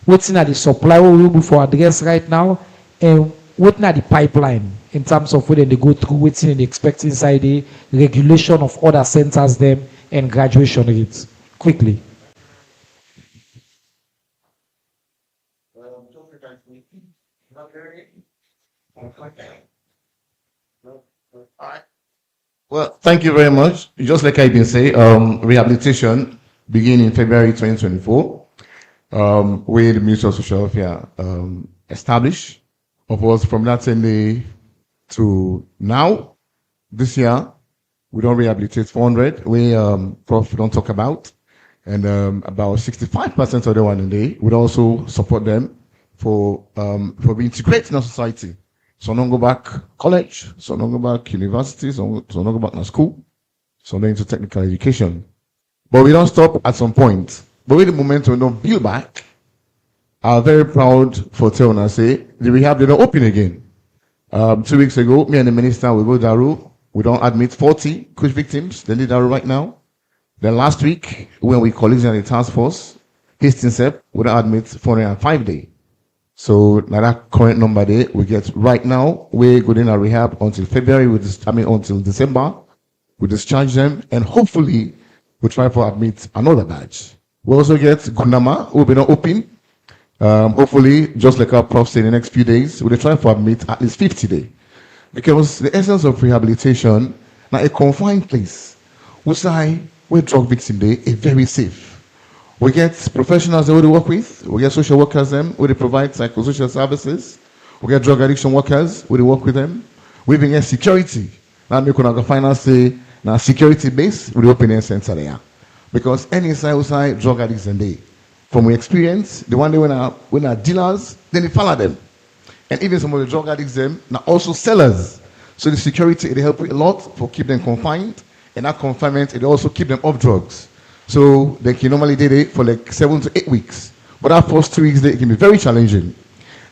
What's not the supply we will for address right now? And what's not the pipeline in terms of whether they go through what's in the expect inside the regulation of other centers them and graduation rates? Quickly. Well, thank you very much. Just like I've been saying, rehabilitation begin in February 2024, where the Ministry of Social Welfare established. Of course, from that same day to now, this year, we don't rehabilitate 400. We Prof don't talk about, and about 65% of the one a day would also support them for being integrated in our society. Some don't go back college, some don't go back university, some don't go back to school, some don't into technical education. But we don't stop at some point. But with the momentum we don't build back, I'm very proud for telling us say the rehab they don't open again. 2 weeks ago, me and the minister we go Daru. We don't admit 40 Kush victims. They need Daru right now. Then last week, when we colleagues in the task force, Hastings we don't admit 405 days. So now that current number there we get right now, we're going in a rehab until February, until December. We discharge them and hopefully we try to admit another batch. We also get Gundama, who will be not open. Hopefully, just like our prof said in the next few days, we'll try to admit at least 50 days. Because the essence of rehabilitation, now a confined place, we say where drug victims day is very safe. We get professionals that we work with. We get social workers them. We provide psychosocial services. We get drug addiction workers. We work with them. We even get security. Now make una finance say now security base. We open a center there because any outside drug addicts and they, from we experience, the one day when our dealers, then they follow them, and even some of the drug addicts them now also sellers. So the security they help a lot for keep them confined, and that confinement it also keep them off drugs. So they can normally do it for like 7 to 8 weeks. But that first 2 weeks, it can be very challenging.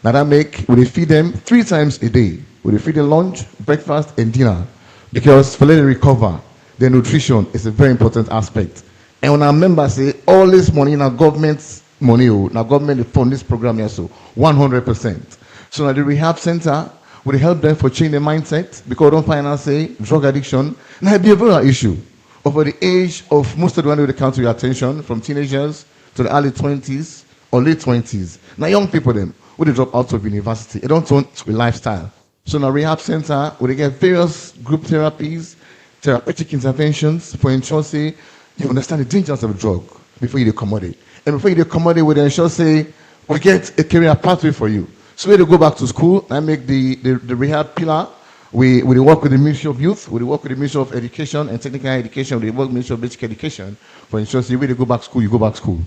Now that we feed them 3 times a day. We feed them lunch, breakfast, and dinner. Because for them to recover, their nutrition is a very important aspect. And when our members say, all this money in our government's money, now government fund this program here, so 100%. So now the rehab center will help them for change their mindset because don't finance say drug addiction. Now it be a behavioral issue. Over the age of most of the one who count to your attention, from teenagers to the early 20s or late 20s. Now young people them, when they drop out of university, they don't turn to a lifestyle. So in a rehab center, where they get various group therapies, therapeutic interventions for ensure say you understand the dangers of drug before you accommodate. And before you accommodate, we ensure say we get a career pathway for you. So when they go back to school, I make the rehab pillar. We work with the Ministry of Youth, we work with the Ministry of Education and Technical Education, we work with the Ministry of Basic Education for ensuring when you go back to school, you go back to school.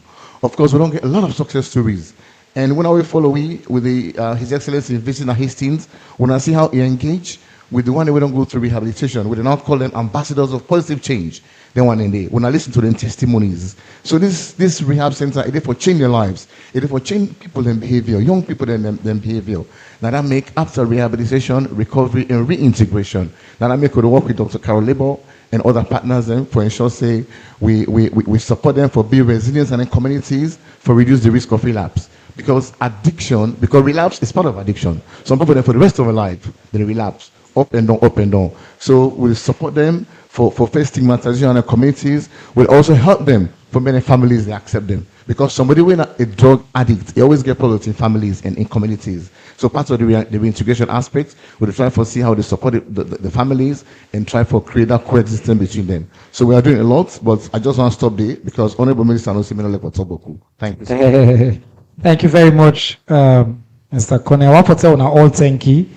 Of course, we don't get a lot of success stories. And when we follow with His Excellency visiting Hastings, when I see how he engage with the one that we don't go through rehabilitation, we do not call them ambassadors of positive change. Then one in there, when I listen to them testimonies. So this rehab center is there for change their lives. It is for change people and behavior, young people and them behavior. Now that make after rehabilitation, recovery and reintegration. Now that make we work with Dr. Carol Labor and other partners then for ensure say we support them for being resilient and in communities for reduce the risk of relapse. Because relapse is part of addiction. Some people then for the rest of their life, they relapse. Up and down. So we'll support them for face stigmatization in their communities. We'll also help them for many families they accept them. Because somebody when a drug addict, they always get problems in families and in communities. So part of the reintegration aspect, we'll try to see how they support the families and try to create that coexistence between them. So we are doing a lot, but I just want to stop there because Honorable Minister knows similar level Toboku. Thank you. Thank you very much, Mr. Kone. I want to tell all thank you.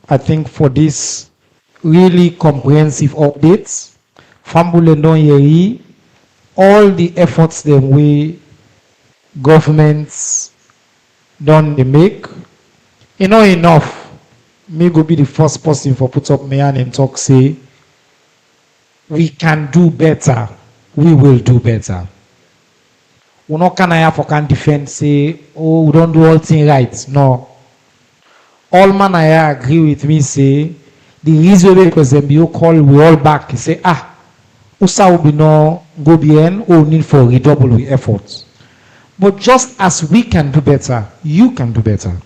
I think for this really comprehensive updates, all the efforts that we governments don't make, enough. Me go be the first person for put up my hand and talk say, we can do better. We will do better. We not can defend say, oh, we don't do all things right. No. All man I agree with me say the reason why President call we all back say usa will be no go bien or need for redouble with efforts. But just as we can do better, you can do better.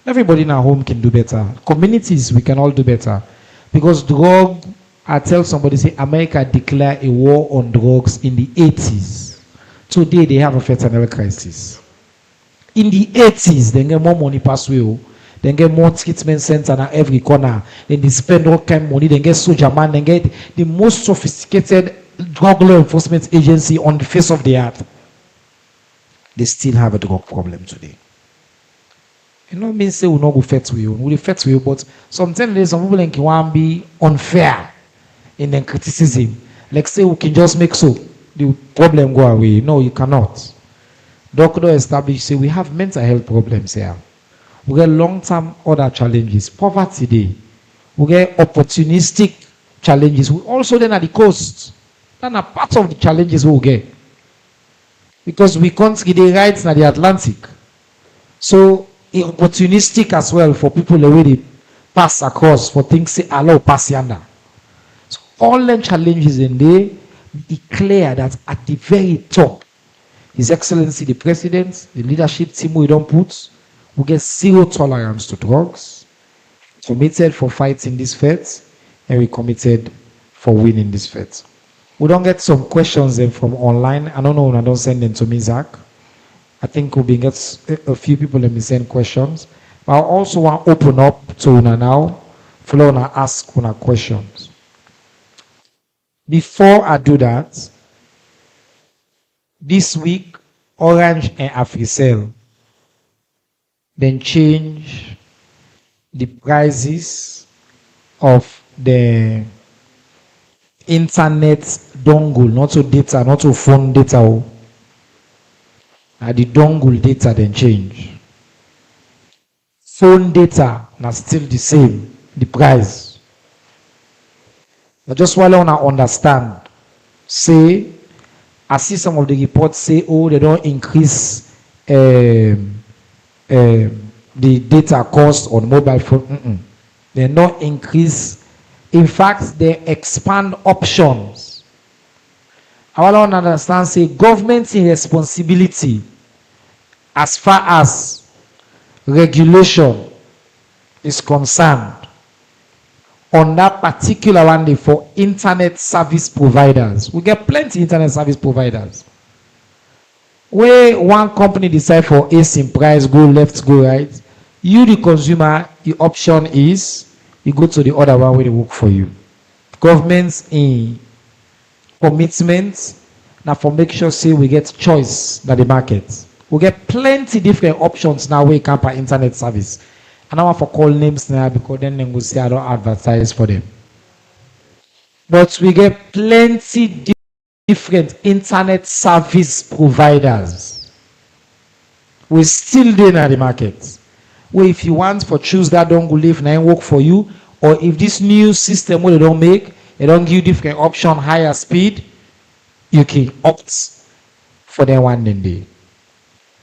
Everybody in our home can do better. Communities we can all do better. Because I tell somebody say America declared a war on drugs in the 80s. Today they have a fentanyl crisis. In the 80s they get more money pass way. Then get more treatment center at every corner. Then they spend all kind of money. Then get soldier man. Then get the most sophisticated drug law enforcement agency on the face of the earth. They still have a drug problem today. You know, mean say we not go fight with you. We fight with you, but sometimes some people can want be unfair in their criticism. Like say we can just make so the problem go away. No, you cannot. Doctor established say we have mental health problems here. We get long-term other challenges, poverty day. We get opportunistic challenges. We also then at the coast. That's a part of the challenges we get. Because we can't get the rights in the Atlantic. So opportunistic as well for people the way they pass across for things say allow pass yonder. So all the challenges in there, declare that at the very top, His Excellency the President, the leadership team we don't put, we get zero tolerance to drugs, committed for fighting this fight, and we committed for winning this fight. We don't get some questions then from online. I don't know when I don't send them to me, Zach. I think we'll be get a few people let me send questions. But I also want to open up to Una now. Flow and ask Una questions. Before I do that, this week, Orange and Africell then change the prices of the internet dongle, not to data, not to phone data. The dongle data then change. Phone data now still the same, the price. I just want to understand. Say, I see some of the reports say, oh, they don't increase the data cost on mobile phone. They don't increase. In fact, they expand options. I want to understand, say, government's responsibility as far as regulation is concerned on that particular one day for internet service providers. We get plenty internet service providers. Where one company decide for async price, go left, go right, you the consumer, the option is you go to the other one where they work for you. Government's in commitment now for make sure say we get choice in the market. We get plenty different options now where you can buy internet service. And I want to call names now because then they will say I don't advertise for them. But we get plenty different internet service providers. We still there in the market. Where if you want for choose that don't go live now work for you, or if this new system where they don't make, they don't give you different option, higher speed, you can opt for them one day.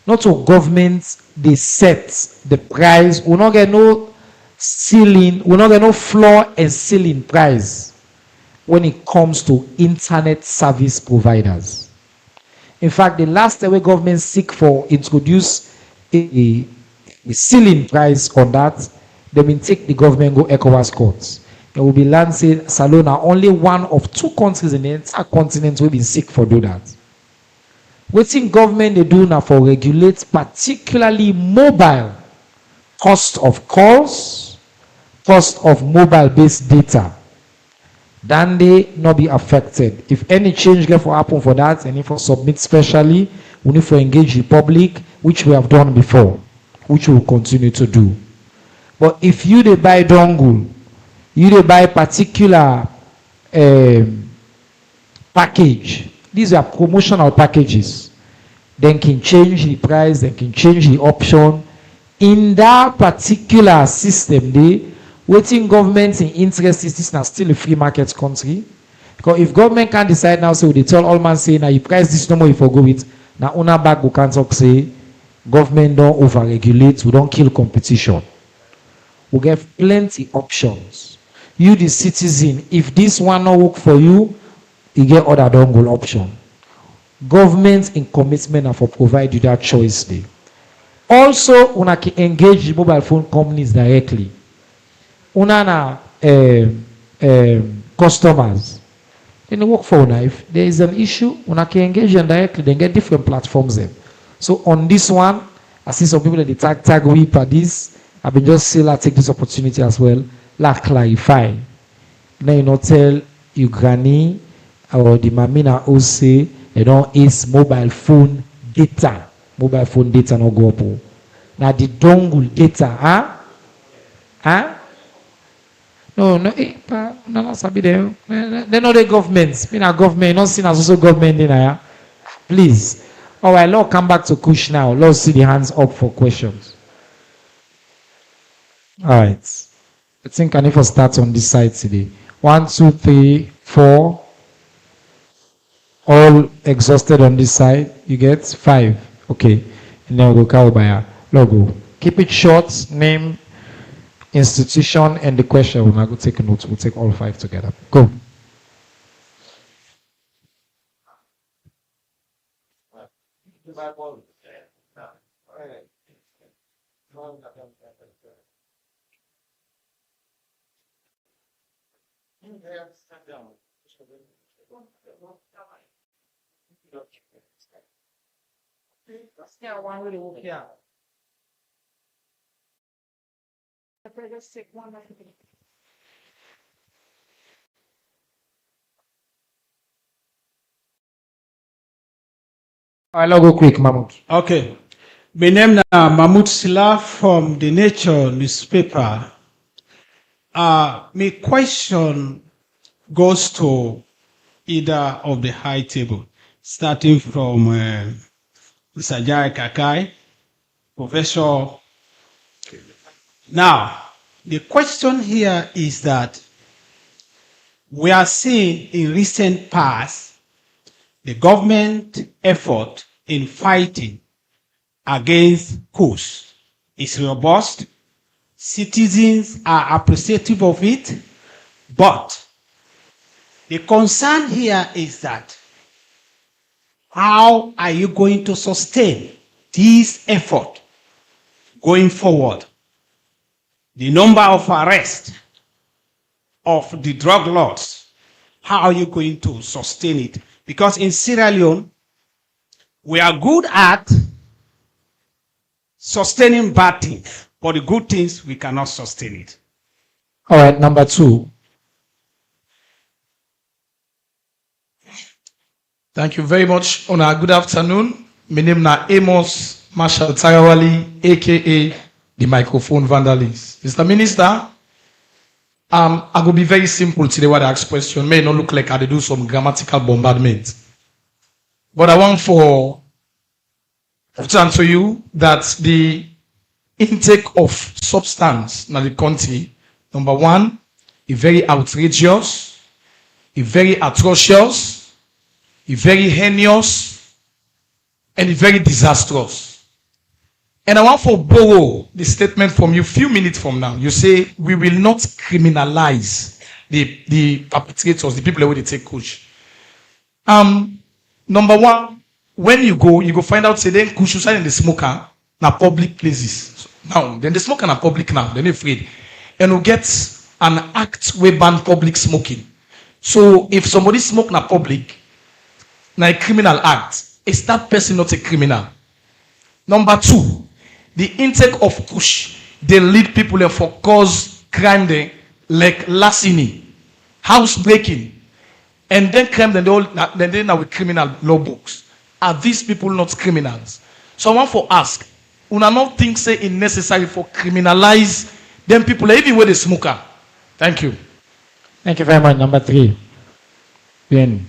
Not to government, they set the price. We'll not get no ceiling, we'll not get no floor and ceiling price when it comes to internet service providers. In fact, the last time government seek for introduce a ceiling price on that, they will take the government go ECOWAS courts. It will be lancing Salona, only one of two countries in the entire continent will be seek for do that. What think government they do now for regulate particularly mobile cost of calls, cost of mobile based data, then they not be affected. If any change get for happen for that, and if we submit specially, we need to engage the public, which we have done before, which we will continue to do. But if you they buy dongle, you they buy particular package, these are promotional packages, then can change the price, then can change the option. In that particular system, they waiting government in interest is this now still a free market country. Because if government can decide now, so they tell all man say now you price this no more if you go with now owner back we can't talk say government don't over-regulate, we don't kill competition. We get plenty options. You the citizen, if this one not work for you, you get other dongle option. Government in commitment and for provide you that choice there. Also, una can engage the mobile phone companies directly. Una na customers. Then they work for una. If there is an issue, una can engage them directly, then get different platforms there. So on this one, I see some people that they tag we for this, I've been just say, take this opportunity as well, clarify. Now you not tell your granny or the mamina who say you don't use mobile phone data. Mobile phone data no go up. Now the dongle data, huh? Huh? No, no, sabi them. They know the government. Me na government, not seen as also government in here. Please. All right, Lord, come back to Kush now. Let's see the hands up for questions. All right. I think I need to start on this side today. 1, 2, 3, 4. All exhausted on this side. You get 5. Okay. And then we'll go by logo. Keep it short. Name, institution, and the question. We'll now go take a note. We'll take all 5 together. Go. I'll go quick, Mahmoud. Okay. My name is Mahmoud Sila from the Nature newspaper. My question goes to either of the high table, starting from Mr. Jai Kakai, Professor. Now, the question here is that we are seeing in recent past the government effort in fighting against Kush is robust. Citizens are appreciative of it, but the concern here is that how are you going to sustain this effort going forward? The number of arrests of the drug lords, how are you going to sustain it? Because in Sierra Leone, we are good at sustaining bad things, but the good things, we cannot sustain it. All right, number 2. Thank you very much. Good afternoon. My name is Amos Marshall Tarawali, aka the microphone vandalist. Mr. Minister, I will be very simple today what I ask question. May not look like I do some grammatical bombardment. But I want to answer you that the intake of substance in the country, number 1, is very outrageous, is very atrocious, is very heinous, and is very disastrous. And I want to borrow the statement from you a few minutes from now. You say we will not criminalize the perpetrators, the people who they take Kush. Number 1, when you go find out say then Kush inside in the smoker na public places. Now then the smoker na public now, they're not afraid. And we get an act where ban public smoking. So if somebody smoke na public, na a criminal act, is that person not a criminal? Number 2, the intake of Kush, they lead people for cause crime they, like larceny, house breaking, and then crime then now with criminal law books. Are these people not criminals? So I want to ask, una not think say it necessary for criminalize them people even with the smoker? Thank you. Thank you very much. Number 3. Ben.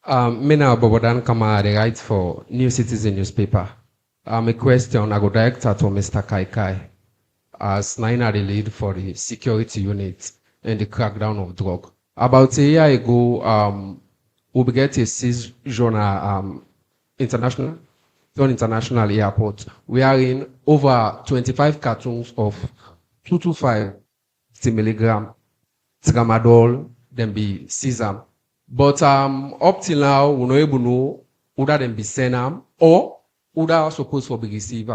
Mina Bobodan Kama, the right for New Citizen newspaper. A question I go direct to Mr. Kaikai, as Naina the lead for the security unit and the crackdown of drug. About a year ago, we get a seizure international airport. We are in over 25 cartons of 225 milligram tramadol, then be sesam. But up till now, we not able to know whether them be sent or whether supposed to be received.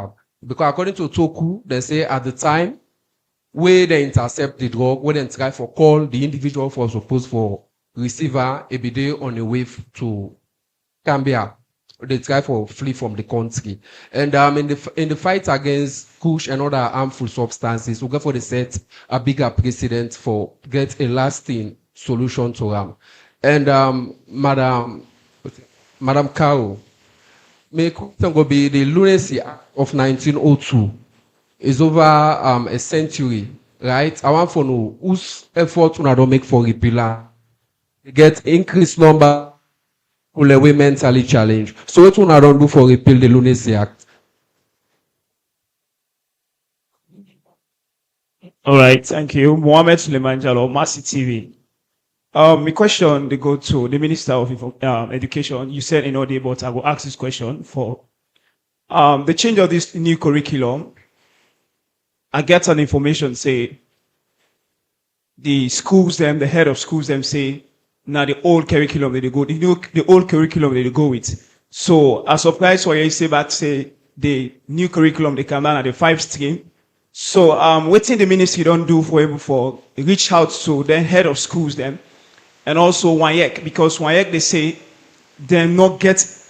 Because according to Toku, they say at the time where they intercept the drug, where they try for call the individual for supposed for receiver a day on the way to Gambia. they try for flee from the country. And in the fight against Kush and other harmful substances, we go for the set a bigger precedent for get a lasting solution to them. And Madam Carol, may question go be the Lunacy Act of 1902 is over a century, right? I want to know whose effort we don't make for repeal. Get increased number of we mentally challenged. So what we don't do for repeal the Lunacy Act? All right, thank you. Mohammed Suleiman Jalo, Masi TV. My question they go to the Minister of Education. You said in audio, but I will ask this question for the change of this new curriculum. I get some information say the schools them, the head of schools them say now the old curriculum that they go, the old curriculum that they go with. So as surprised why you say that say the new curriculum they come down at the 5 stream. So waiting the ministry don't do for reach out to the head of schools them and also WAEC, because WAEC they say they not get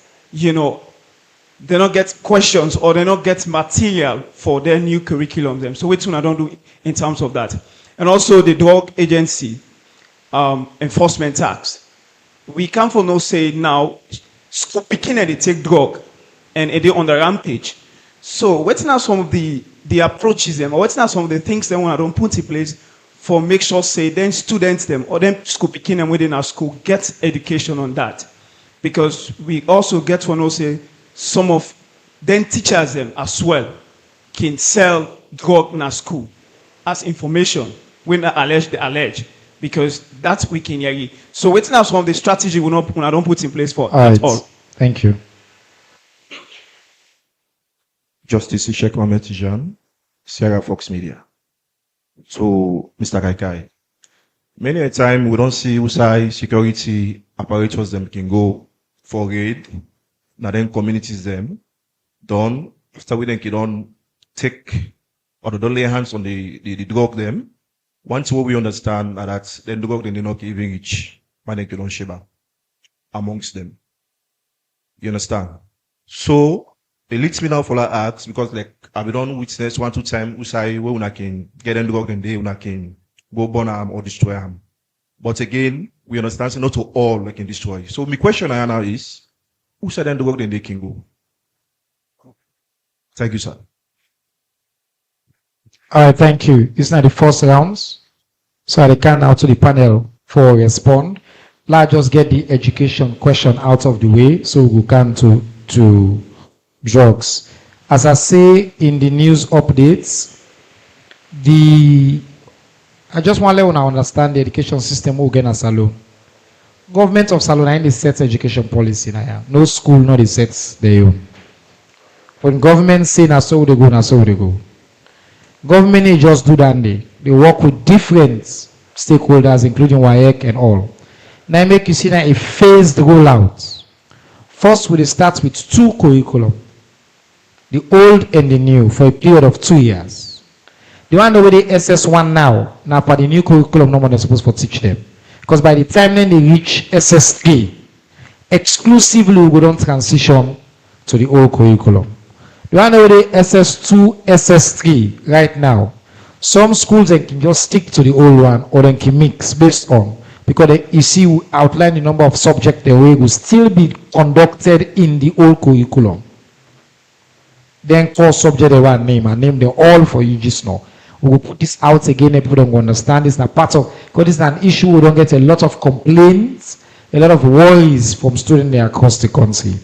they not get questions or they not get material for their new curriculum them. So waiting I don't do in terms of that. And also the drug agency enforcement tax. We come for no say now school picking and they take drug and they on the rampage. So what's now some of the approaches them, or what's now some of the things they want to put in place for make sure say then students them or them school picking them within our school get education on that, because we also get to know say some of then teachers them as well can sell drug in our school as information when they allege because that's we can hear. So what's now some of the strategy we don't put in place for All at right. all. Thank you. Justice Ishek Mohamed Tijan, Sierra Fox Media. So, Mr. Kaikai, many a time we don't see USAI security apparatus them can go for raid, now then communities them done, after we then can don't take or don't lay hands on the drug them. Once what we understand that then the drug then they not even reach, man they don't sheba amongst them. You understand? So it leads me now for that acts because like I've done witness 1-2 times USAI where una can get them drug and they una can go burn them or destroy them. But again, we understand so not to all like can destroy. So my question I now is who said then the drug then they can go? Thank you, sir. All right, thank you. It's not the first rounds, so I can now to the panel for respond. Let's just get the education question out of the way so we can to drugs. As I say in the news updates, I just want to let you understand the education system we get in Salone. Government of Salone ain't the set education policy now. No school, no the sets their own. When government say na so they go, na so they go. Government they just do that they work with different stakeholders, including WAEC and all. Now make you see that a phased rollout. First, we start with 2 curriculum, the old and the new, for a period of 2 years. The one over the SS1 now for the new curriculum, no one is supposed to teach them. Because by the time then they reach SS3, exclusively we go down transition to the old curriculum. The one over the SS2, SS3 right now, some schools they can just stick to the old one or they can mix based on, because you see we outline the number of subjects the way will still be conducted in the old curriculum. Then course subject they want name and name them all for you just now. We will put this out again and people don't understand this. Now part of, because this is an issue we don't get a lot of complaints, a lot of worries from students there across the country.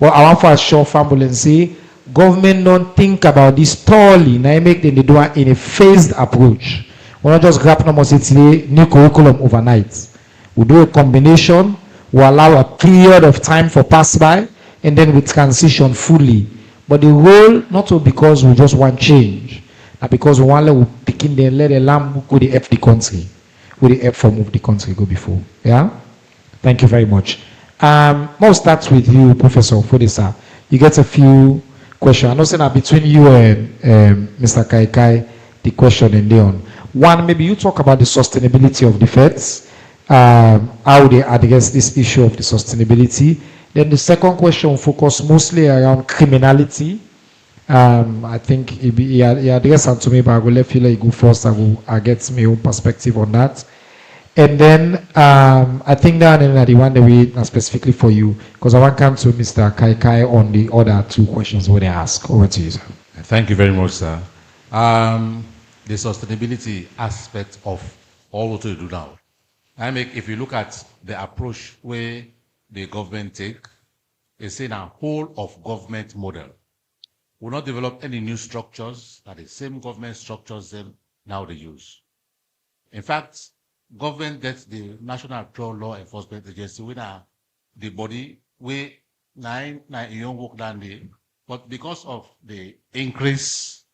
Well, I want to assure family and say government don't think about this thoroughly. Now make them do it in a phased approach. We not just grab no more today new curriculum overnight. We do a combination. We allow a period of time for pass by, and then we transition fully. But the role not so because we just want change, and because we want to begin the let the lamb go the help the country, with the help for move the country go before. Yeah. Thank you very much. I'll start with you, Professor Fodesa. You get a few questions. I know that between you and Mr. Kaikai, the question and Leon. One, maybe you talk about the sustainability of defense, how they address this issue of the sustainability, Then the second question focused mostly around criminality. I think he addressed it to me, but I will let you go first. I get my own perspective on that. And then I think that the one that we specifically for you, because I want to come to Mr. Kai on the other two questions when they ask. Over to you, sir. Thank you very much, sir. The sustainability aspect of all what we do now. If you look at the approach where the government take, it's in a whole of government model. Will not develop any new structures, that the same government structures them now they use. In fact, government gets the National Drug Law Enforcement Agency, which are the body where nine young work down there, but because of the increase,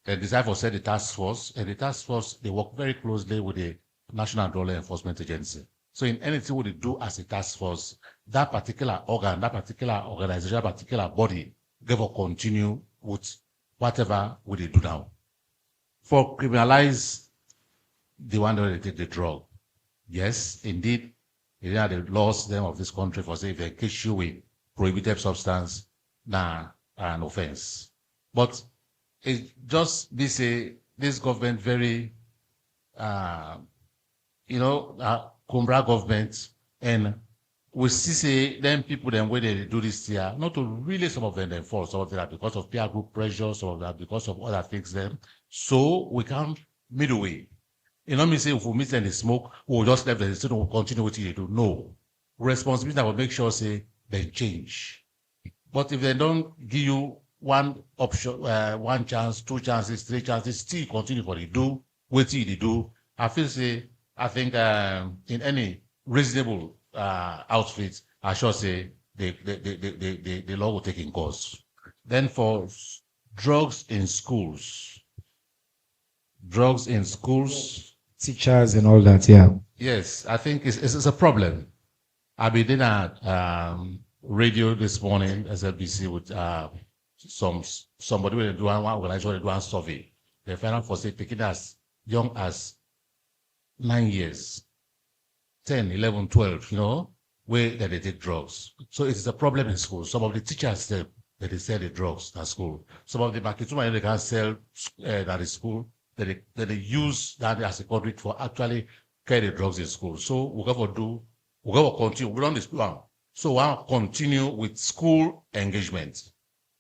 the desire for said the task force, and the task force, they work very closely with the National Drug Law Enforcement Agency. So in anything what they do as a task force, that particular organ, that particular organization, that particular body, they will continue with whatever we do now. For criminalize the one that they take the drug, yes, indeed, they are the laws them of this country for say if they catch you with prohibited substance, an offense. But it just be say this government very, Cumbra government, and we see say them people them where they do this here, not to really some of them fall, some of them are because of peer group pressure, some of them because of other things them. So we come midway. You know me say if we meet and they smoke, we'll just let them still continue what they do. No. Responsibility will make sure say they change. But if they don't give you one option, one chance, two chances, three chances, still continue for the do, what they do. I think in any reasonable outfit, I should say the law will take in course. Then for drugs in schools, teachers and all that, yeah. Yes, I think it's a problem. I've been in a radio this morning, SLBC, with somebody who do one organization do one survey. They found out for say taking as young as 9 years, 10, 11, 12, where that they take drugs. So it is a problem in school. Some of the teachers say that they sell the drugs at school. Some of the marketers they can sell at the school. That they use that as a conduit for actually carry the drugs in school. So we're going to continue. We're on this plan. So we'll continue with school engagement.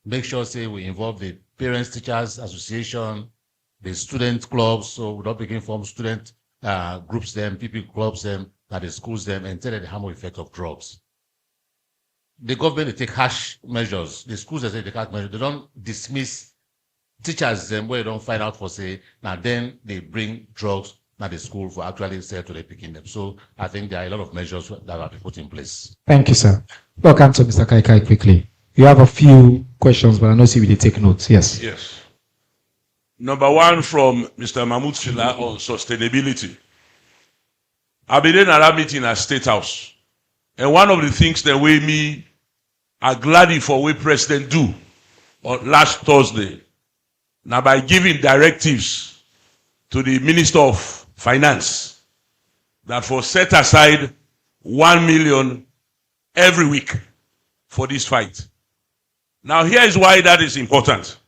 Make sure, say, we involve the parents, teachers association, the student clubs. So we don't begin from student groups them, people clubs them, that the schools them, and tell them the harmful effect of drugs. The government, they take harsh measures. The schools, they say they take measures. They don't dismiss teachers them where they don't find out for say, now then they bring drugs at the school for actually sell to the picking them. So I think there are a lot of measures that are put in place. Thank you, sir. Welcome to Mr. Kai quickly. You have a few questions, but I know see we take notes. Yes. Yes. Number one from Mr. Mahmoud Fila on sustainability. I've been in a meeting at State House. And one of the things that me are glad for what President do on last Thursday. Now by giving directives to the Minister of Finance that for set aside 1 million every week for this fight. Now here is why that is important.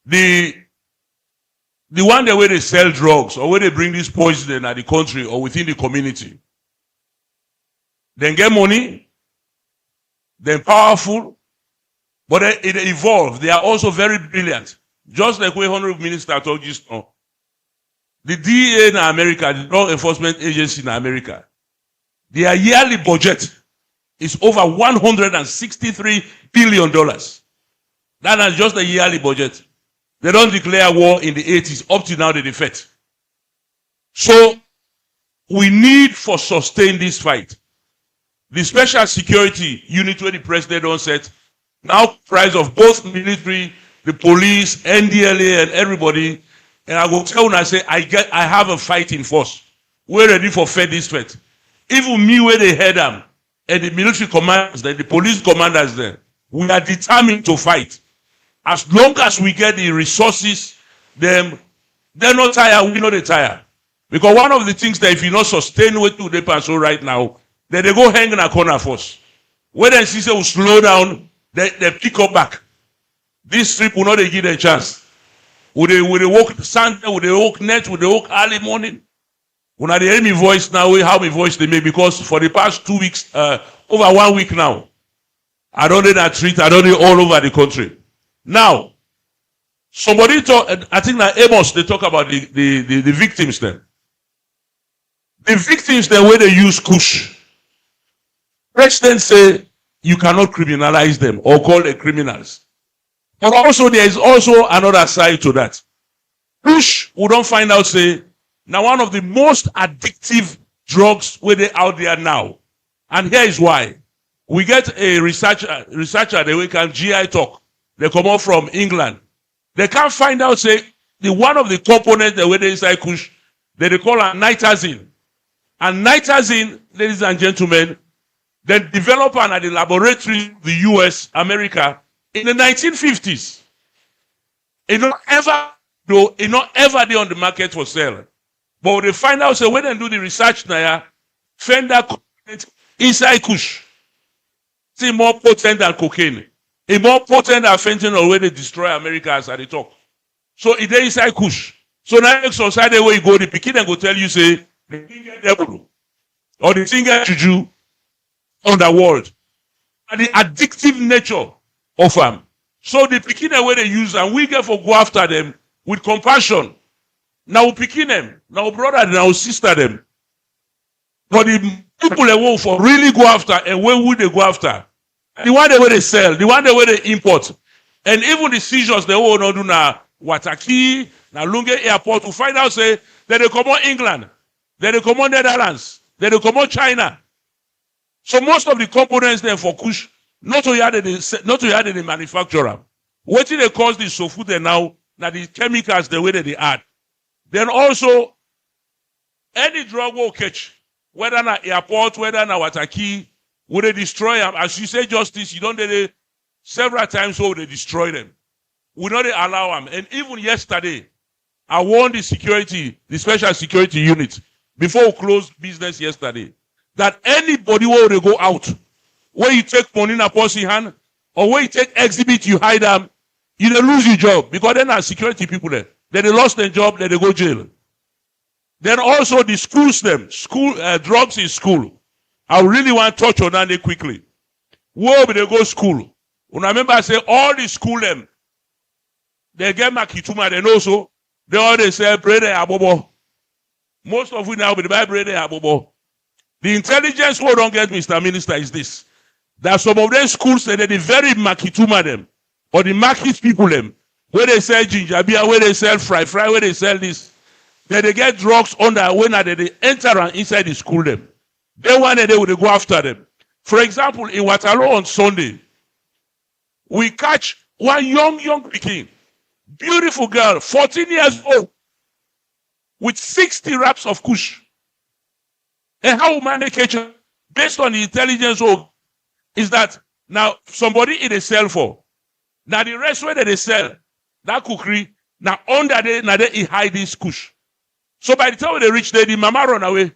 The one the way they sell drugs or where they bring this poison at the country or within the community, then get money, then powerful, but it evolved. They are also very brilliant. Just like we Honorable Minister told you now. The DEA in America, the Law Enforcement Agency in America, their yearly budget is over $163 billion. That is just a yearly budget. They don't declare war in the 80s. Up to now, they defect. So, we need for sustain this fight. The special security unit where the president on set, now price of both military, the police, NDLA, and everybody. And I go tell when I say, I have a fighting force. We're ready for fight this threat. Even me where they head them, and the military commanders, the police commanders there, we are determined to fight. As long as we get the resources, they're not tired, we know they tired. Because one of the things that if you not sustain what to the so right now, then they go hang in a corner first. When they see say we slow down, they pick up back. This trip will not give them a chance. Would they walk Sunday, would they walk net, would they walk early morning? When I hear my voice now, how my voice they make, because for the past 2 weeks, over 1 week now, I don't need that treat, I don't need all over the country. Now, somebody talk, I think that Amos, they talk about the victims then. The victims then where they use Kush. President say you cannot criminalize them or call them criminals. But also there is also another side to that. Kush, we don't find out say, now one of the most addictive drugs where they out there now. And here is why. We get a researcher that we can GI talk. They come out from England. They can't find out say the one of the components that where they inside Kush, that they call a nitazine. And nitazine, ladies and gentlemen, they developed at the laboratory, the US, America, in the 1950s. It not ever they on the market for sale. But when they find out, so when they do the research now, find that component inside Kush. It's more potent than cocaine. It's more potent than fentanyl where they destroy America as they talk. So it is inside Kush. So now society where you go, the pikin and go tell you, say, the thing get devil or the thing get juju on the world. And the addictive nature of them. So the pikin where they use and we get for go after them with compassion. Now we picking them, now we brother, now we sister them. But the people they want for really go after, and where would they go after? The one where they sell, the one where they import. And even the seizures they will not do now, Wataki, now Lunge Airport, to find out say that they come on England, that they come on Netherlands, that they come on China. So most of the components there for Kush, not to add the manufacturer. What did they cause this so food there now the chemicals the way that they add. Then also any drug will catch, whether na airport, whether na Wataki, will they destroy them? As you say justice, you don't do it several times so they destroy them. We not allow them. And even yesterday, I warned the special security unit, before we closed business yesterday, that anybody where they go out, where you take money in a person hand, or where you take exhibit, you hide them, you don't lose your job, because then are security people there. Then they lost their job, then they go jail. Then also the schools drugs in school. I really want to touch on that quickly. Where they go school? When I remember I say all the school them, they get makituma, then also they all they say bread and abobo. Most of we now will buy bread and abobo. The intelligence we don't get, Mr. Minister, is this. That some of them schools say that they very makituma them, or the market people them, where they sell ginger beer, where they sell fry, where they sell this. Then they get drugs under when they enter inside the school them. They one day they will go after them. For example, in Waterloo on Sunday, we catch one young pikin, beautiful girl, 14 years old, with 60 wraps of Kush. And how we manage catch her, based on the intelligence is that now somebody in a sell for. Now the rest where they sell, that cookery, now under there, now they hide this Kush. So by the time they reach there, the mama run away.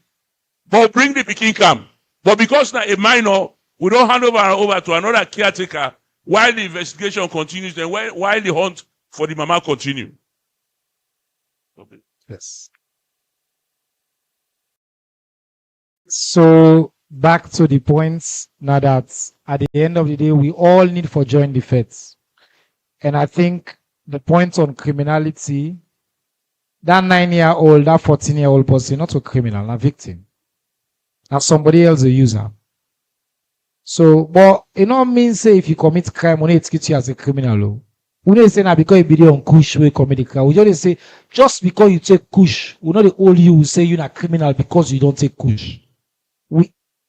But bring the pikin come. But because now a minor, we don't hand over to another caretaker while the investigation continues and while the hunt for the mama continue. Okay. Yes. So back to the points now that at the end of the day, we all need for joint defense. And I think the point on criminality, that 9-year-old, that 14-year-old person, not a criminal, a victim. Now somebody else a user. So, but it not mean say if you commit crime, we need to treat you as a criminal. We don't say now because you be on Kush we commit the crime. We just say just because you take Kush, we not the old you will say you're not criminal because you don't take Kush.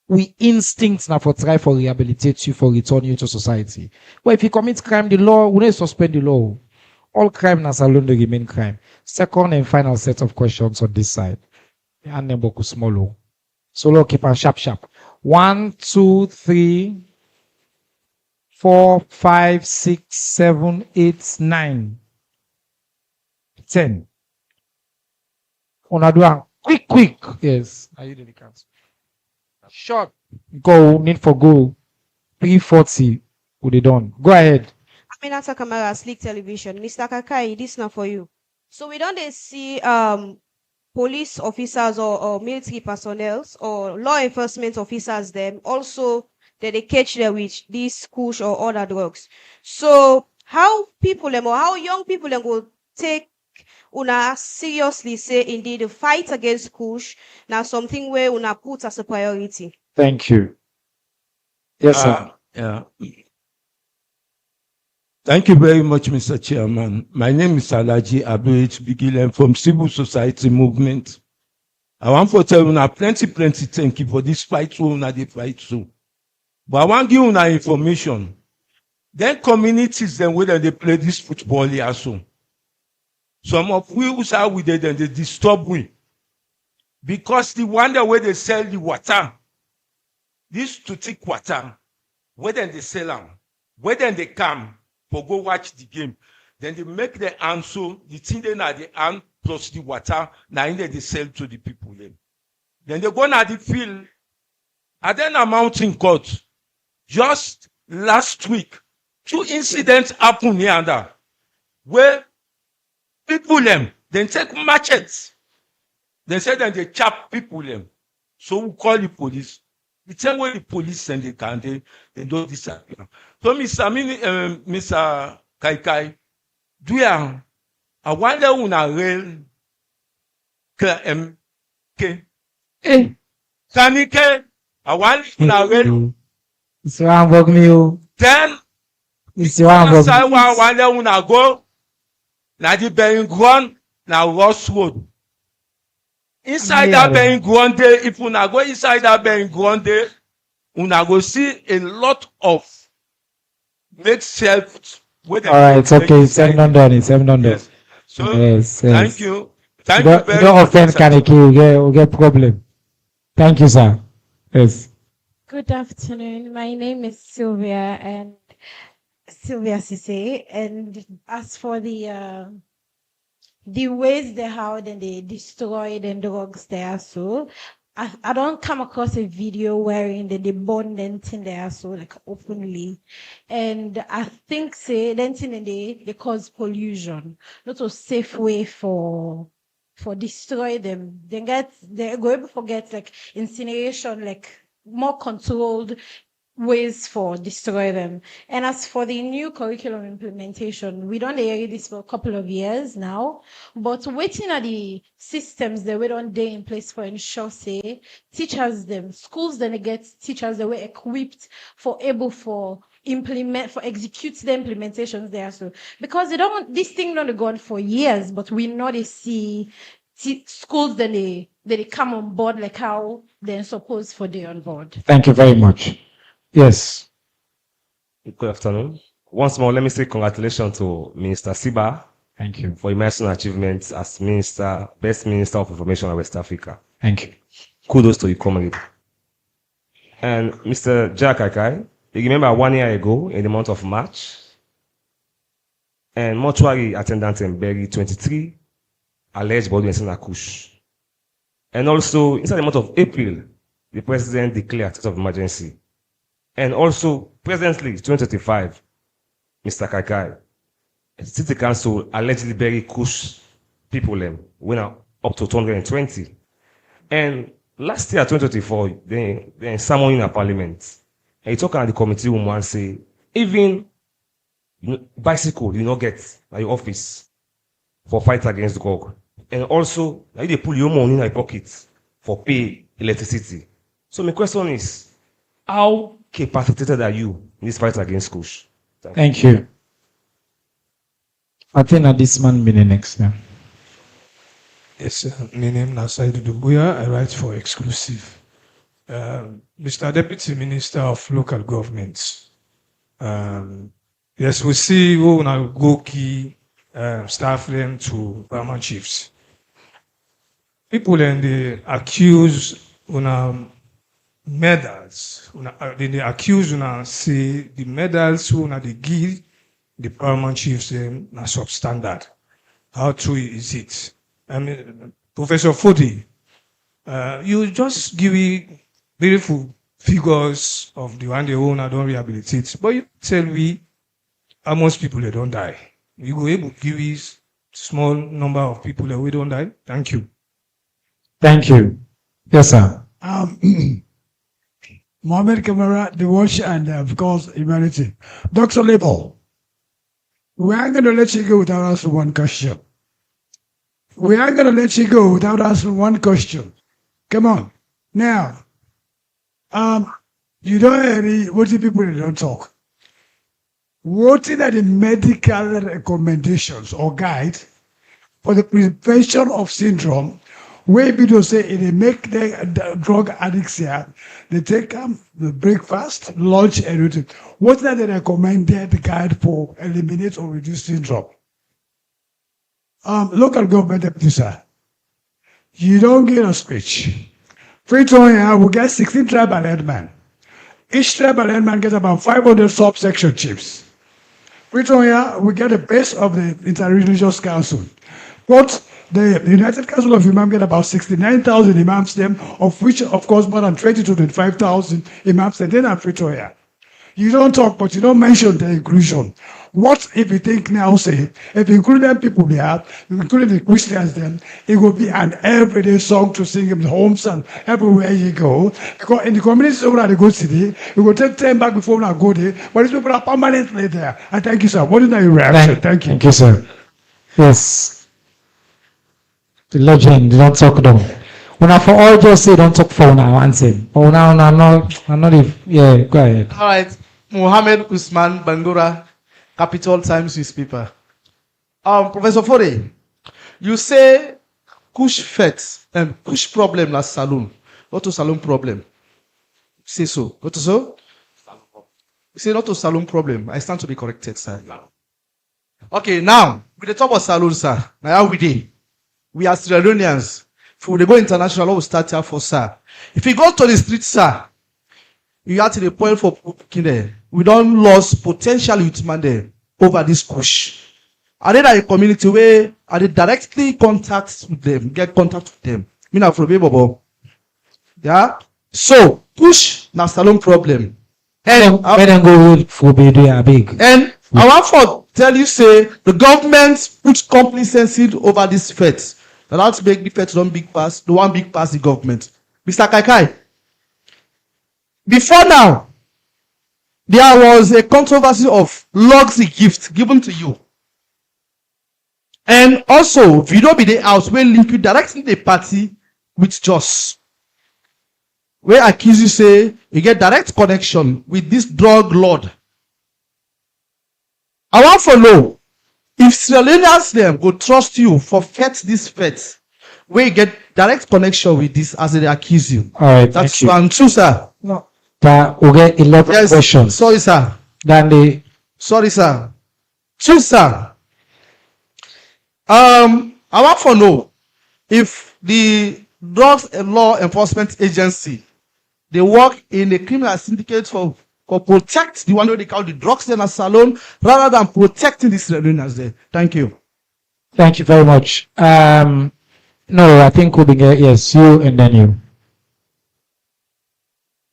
We instinct now for try for rehabilitate you, for return you to society. But if you commit crime, the law, we need to suspend the law. All crime has alone the remain crime. Second and final set of questions on this side. And then boku small. So look, keep on sharp. 1, 2, 3, 4, 5, 6, 7, 8, 9, 10. On a doing quick. Yes. Are you the council? Short. Go, need for goal. 340 would be done. Go ahead. Aminata Kamara, Sleek Television. Mr. Kakai, this now for you. So we don't dey see police officers or military personnel or law enforcement officers them also that they catch them with these kush or other drugs. So how people them or how young people them go take una seriously say indeed the fight against kush now something where una put as a priority. Thank you. Yes, sir. Yeah. Thank you very much, Mr. Chairman. My name is Alaji Abuich Bigilem from Civil Society Movement. I want to tell you plenty thank you for this fight so they fight so. But I want to give you information. Then communities then where they play this football here so. Some of we who are with them, they disturb we. Because the one that where they sell the water, this to take water, where then they sell them, where then they come for go watch the game. Then they make the answer, the thing they na the hand plus the water, now in they sell to the people. Then they go na the field, and then a mountain court. Just last week, 2 incidents happened here and there, where people then take machetes. They say that they chop people them. So we call the police. The same way the police send the can they don't disappear. So Mr. Kai, do you I wonder una real KMK. Kanike, I want una real. Mr. Hamburg Meal. Then Mr. Hamburg. I wonder una go. Na the bearing ground, na Ross Road. Inside that bearing ground, if una go inside that bearing ground, una go see a lot of makeshift. All right, it's okay. 700. It's 700. Yes. So yes. Thank you. Thank you you very don't much. offend Kaneki, we get problem. Thank you, sir. Yes. Good afternoon. My name is Sylvia Sise, and as for the ways they how then they destroy the drugs there, so I don't come across a video wherein they burn them thing there so like openly, and I think say then thing they cause pollution, not a safe way for destroy them. They go able to get like incineration, like more controlled ways for destroy them. And as for the new curriculum implementation, we don't hear this for a couple of years now, but waiting at the systems that we don't day in place for ensure say teachers them, schools then get teachers that were equipped for able for execute the implementations there. So because this thing not gone for years, but we know they see schools then they come on board like how they're supposed for they on board. Thank you very much. Yes. Good afternoon. Once more, let me say congratulations to Minister Siba. Thank you. For immense achievements as Best Minister of Information in West Africa. Thank you. Kudos to you, comrade. And Mr. Jack Akai, you remember 1 year ago in the month of March, and mortuary attendant in Berry 23 alleged body in Kush. And also, inside the month of April, the president declared state of emergency. And also, presently, 2025, Mr. Kakai, City Council allegedly bury Kush people went up to 220. And last year, 2024, then someone in a parliament, and he talked at the committee room and say, even bicycle you not get at your office for fight against drug. And also, they pull your money in your pocket for pay electricity. So my question is, how capacitated are you in this fight against Kush? Thank you. I think that this man be the next. Yeah. Yes, my name is Nasaidu Dubuya. I write for Exclusive. Mr. Deputy Minister of Local Governments. Yes, we see who now go key staff them to paramount chiefs. People and they accuse medals. They accuse say the medals who they give the paramount chiefs them are substandard. How true is it? I mean, Professor Fodi, you just give me beautiful figures of the one they own and don't rehabilitate. But you tell me how much people they don't die. You go able to give us small number of people that we don't die. Thank you. Thank you. Yes, sir. Mohammed Kamara, the Watch, and of course, Humanity. Dr. Label, we aren't going to let you go without asking one question. We aren't going to let you go without asking one question. Come on. Now, you don't hear what the people don't talk. What are the medical recommendations or guide for the prevention of syndrome where people say if they make the drug addicts here, they take the breakfast, lunch, and everything. What are the recommended guide for eliminate or reduce syndrome? Local government deputy, sir. You don't get a speech. Pretoria will get 16 tribal headmen. Each tribal headman gets about 500 subsection chiefs. Pretoria will get the base of the Interreligious Council. But the United Council of Imams get about 69,000 imams them, of which, of course, more than 20 to 25,000 imams and then at Pretoria. You don't talk, but you don't mention the inclusion. What if you think now, say, if you include them people there, including the Christians then, it will be an everyday song to sing in the homes and everywhere you go. Because in the communities over the good city, we will take time back before we go there, but these people are permanently there. And thank you, sir. What is your reaction? Thank you. Thank you, sir. Yes. The legend, don't talk down. Una for all just say don't talk for now answer. Oh now I'm not if yeah, go ahead. All right. Mohammed Usman Bangura, Capital Times newspaper. Professor Fore, you say Kush fets and Kush problem last saloon. Not to saloon problem. Say so. What to so? You say not to saloon problem. I stand to be corrected, sir. Okay, now with the top of saloon, sir. Now how we did. We are Sierra Leoneans. If we go international, we'll start here for sir. If you go to the street, sir, you have to the point for cooking there. We don't lose potential youth man there over this Kush. Are they like a community where are they directly contact with them, get contact with them? Me now from Bobo. Yeah. So Kush na salon problem. And when them go for be big. And I want to tell you say the government put complacency over this fete. The last make the fete don't big pass, the one big pass the government. Mr. Kaikai. Before now, there was a controversy of luxury gift given to you. And also, if you don't be the house, we link you directly the party with Joss. Where accuse you say you get direct connection with this drug lord. I want to know if Sierra Leoneans them go trust you for this fete, where you get direct connection with this as they accuse you. All right, that's one, two, sir. No. But we get 11 questions. Sorry, sir. Sorry, sir. Two, sir. I want to know if the Drugs and Law Enforcement Agency they work in a criminal syndicate for protect the one that they call the drugs den salon rather than protecting the Sierra there. Thank you. Thank you very much. No, I think we'll be yes, you and then you.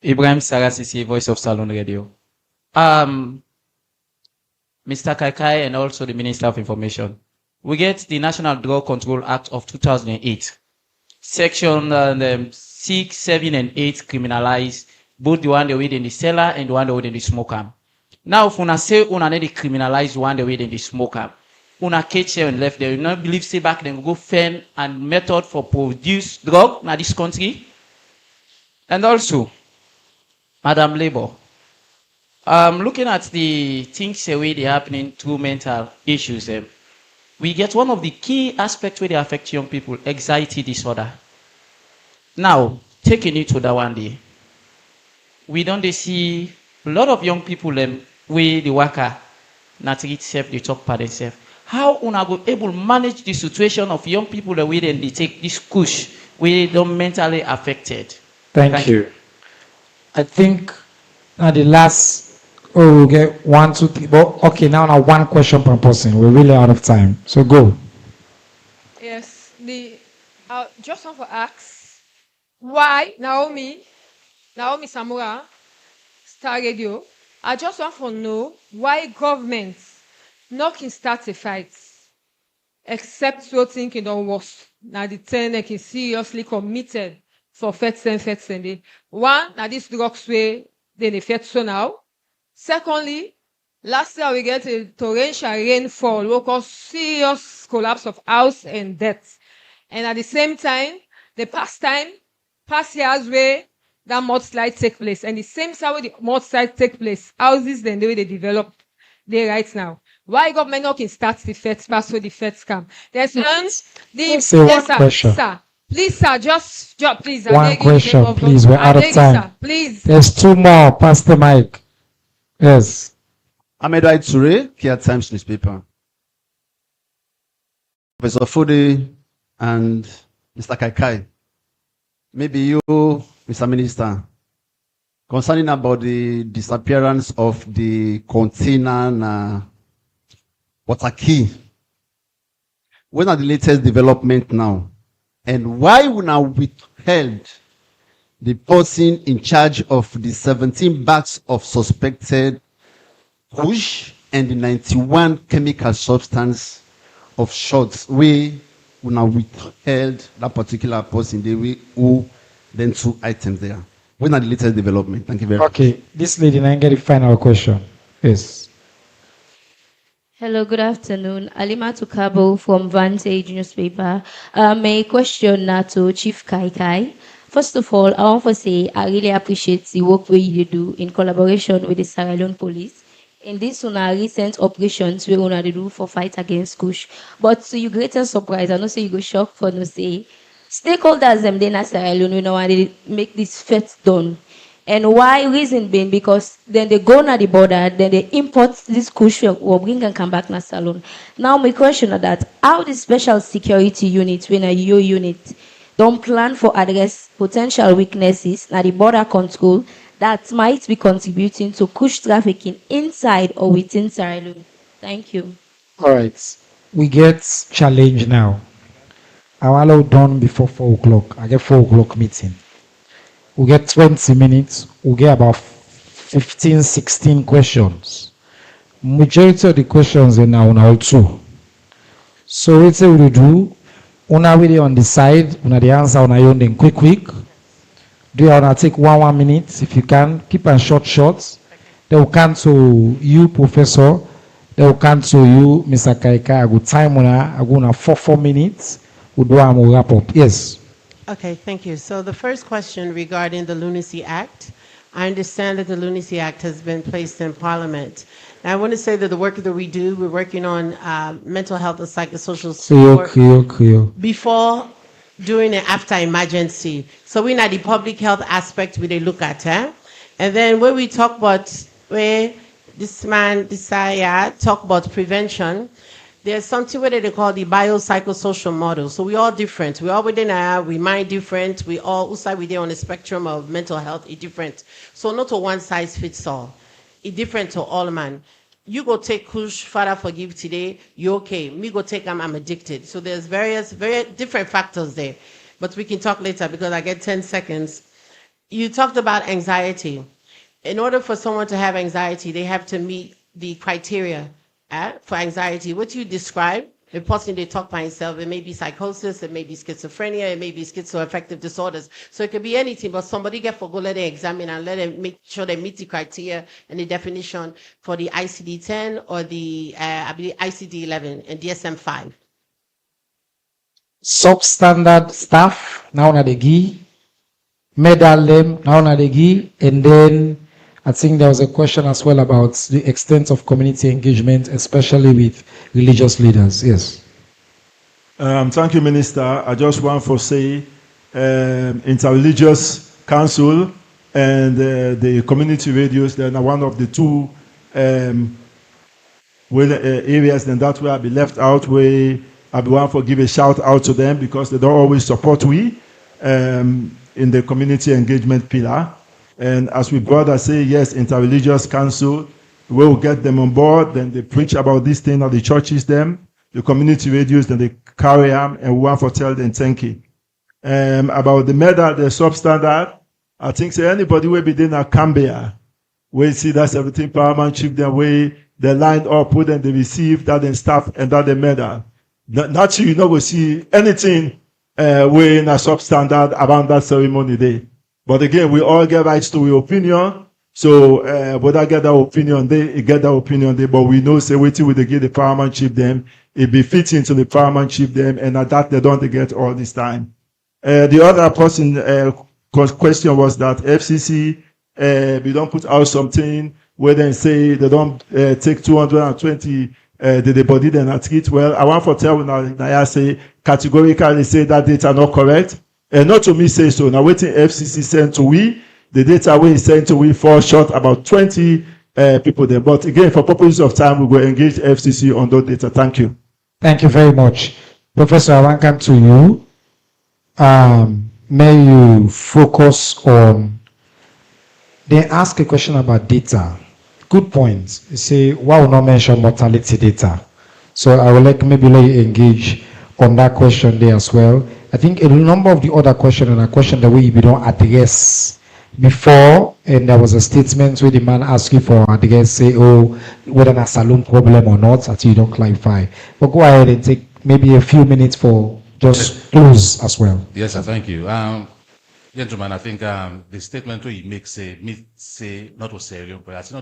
Ibrahim Sarasisi, Voice of Salon Radio. Mr. Kaikai and also the Minister of Information. We get the National Drug Control Act of 2008. Section 6, 7, and 8 criminalize both the one they weed in the cellar and the one they weed in the smoker. Now, if una say una need to criminalize the one they weed in the smoker, una catch here and left there. You not believe say back then go find and method for produce drug in this country? And also, Madam Labor, looking at the things the way they happening through mental issues, we get one of the key aspects where they affect young people, anxiety disorder. Now, taking it to that one day, we don't see a lot of young people where the worker not treat self, they talk by themselves. How una go able to manage the situation of young people that we then they take this Kush, we don't mentally affected? Thank you. I think the last, we'll get 1, 2, 3. But okay, now one question per person. We're really out of time. So go. Yes, just want to ask why Naomi Naomi Samura, Star Radio. I just want to know why government not can start a fight, except so thinking don't worse. Now the 10 they can seriously committed for fetsen. One, now this drugs way, then they fet so now. Secondly, last year we get a torrential rainfall, will cause serious collapse of house and debt. And at the same time, the past years where that mudslide take place, and the same time where the mudslide take place, houses then the way they develop, they right now. Why government not can start the feds pass so the feds come? There's one. Say one question. Sir. Please, sir, just please. One question, please. We're out of time. Sir, please. There's two more. Pass the mic. Yes. Ahmed Ture, Kia Times newspaper. Professor Fode and Mr. Kaikai. Maybe you, Mr. Minister, concerning about the disappearance of the container water key. When are the latest development now? And why we now withheld the person in charge of the 17 bags of suspected Kush and the 91 chemical substance of shots? We now withheld that particular person. They will owe then 2 items there. When are the latest development? Thank you very much. Okay, this lady now get the final question. Yes. Hello, good afternoon. Alima Tukabo from Vantage newspaper. My question now to Chief Kaikai. First of all, I want to say I really appreciate the work we you do in collaboration with the Sierra Leone police in this recent operations we want to do for fight against Kush. But to your greatest surprise, I know say you go shock for no say stakeholders them then as Sierra Leone we know want to make this fet done. And why reason being because then they go na the border, then they import this Kush or bring and come back na salon. Now my question is that how the special security unit when a your unit don't plan for address potential weaknesses na the border control that might be contributing to Kush trafficking inside or within Sierra Leone. Thank you. All right. We get challenge now. I will allow done before 4 o'clock. I get 4 o'clock meeting. We get 20 minutes. We get about 15, 16 questions. Majority of the questions are now on our two. So what we do, una really on the side, una the answer on your own quick. Do you want to take 1 minute if you can? Keep and short. They will come to you, Professor. They will come to you, Mr. Kaikai. I go time on I go on 4 minutes. We'll do a wrap up. Yes. Okay, thank you. So the first question regarding the Lunacy Act. I understand that the Lunacy Act has been placed in Parliament. Now, I want to say that the work that we do, we're working on mental health and psychosocial support before, during, and after emergency. So we know the public health aspect we they look at, and then when we talk about where this man desire talk about prevention. There's something where they call the biopsychosocial model. So we all different. We all within we mind different. We all outside we there on the spectrum of mental health is different. So not a one size fits all. It's different to all man. You go take Kush, Father forgive today, you okay. Me go take I'm addicted. So there's very different factors there. But we can talk later because I get 10 seconds. You talked about anxiety. In order for someone to have anxiety, they have to meet the criteria for anxiety. What you describe, the person they talk by himself, it may be psychosis, it may be schizophrenia, it may be schizoaffective disorders. So it could be anything, but somebody get for go let them examine and let them make sure they meet the criteria and the definition for the ICD-10 or the ICD-11 and DSM-5. Substandard staff, now na the gi, medal them, now na the gi, and then I think there was a question as well about the extent of community engagement, especially with religious leaders. Yes. Thank you, Minister. I just want to say Interreligious Council and the community radios, they're one of the two areas that will be left out where I want to give a shout out to them because they don't always support we in the community engagement pillar. And as we brother say, yes, Interreligious Council, we will get them on board, then they preach about this thing at the churches them, the community radios, then they carry them, and we want to tell them thank you. About the medal, the substandard, I think say anybody will be there in Cambia, we see that 17 paramount chief them way they line up, put them they receive that then staff and that they medal. Not you not go see anything way in a substandard around that ceremony day. But again, we all get rights to our opinion. So but I get that opinion they get that opinion there, but we know say waiting with the give the paramount chief them, it be fitting to the paramount chief them, and at that they don't get all this time. The other person question was that FCC we don't put out something where they say they don't take 220 the body then at it. Well, I want to tell now I say categorically say that data not correct. And not to me say so. Now waiting FCC sent to we, the data we sent to we fall short about 20 people there. But again, for purposes of time, we will engage FCC on those data. Thank you. Thank you very much. Professor, I want to come to you. May you focus on, they ask a question about data. Good point. You say, why will not mention mortality data? So I will maybe let you engage on that question there as well. I think a number of the other questions and a question that we don't address before, and there was a statement where the man asked you for address, say, oh, whether a saloon problem or not, until you don't clarify. But go ahead and take maybe a few minutes for just close as well. Yes, sir, thank you. Gentlemen, I think the statement he makes say not to Sierra Leone, but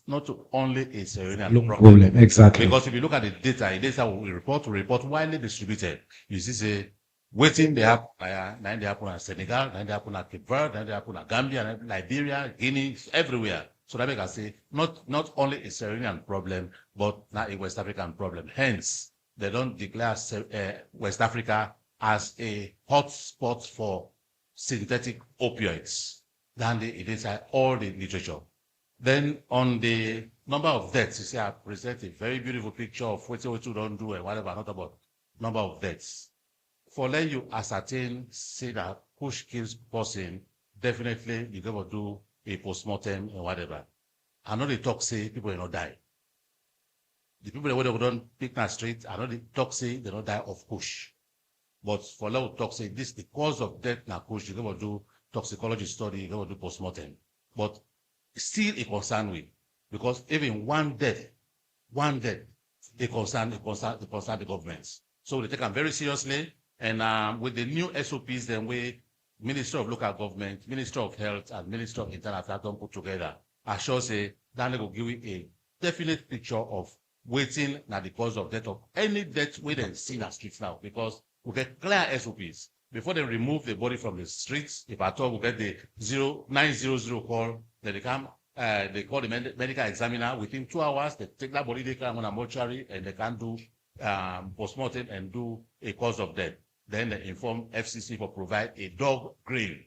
not to only a Sierra Leone problem. Exactly. Because if you look at the data will report widely distributed. You see, say waiting they happen, they happen in Senegal, they happen in Cape Verde, they happen in Gambia, Liberia, Guinea, everywhere. So that makes us say not only a Sierra Leone problem, but not a West African problem. Hence, they don't declare West Africa as a hot spot for synthetic opioids than it is all the literature. Then on the number of deaths, you see, I present a very beautiful picture of what you don't do and whatever, not about number of deaths. For let you ascertain, say that Kush kills person, definitely you're going to do a postmortem and whatever. I know they talk say people will not die. The people that don't pick that street, I know they talk say they don't die of Kush. But for level talk say this the cause of death now Kush, you're going to do toxicology study, you're going to do postmortem. But still a concern with, because even one death, they concern the governments. So they take them very seriously. And with the new SOPs, then we Ministry of Local Government, Ministry of Health, and Ministry of Internal Affairs don't put together. I sure say that will give you a definite picture of waiting now the cause of death of any death we then see in the streets now, because we get clear SOPs before they remove the body from the streets. If at all we get the 0900 call, then they come. They call the medical examiner within 2 hours. They take that body, they come on a mortuary, and they can do postmortem and do a cause of death. Then they inform FCC for provide a dog grave.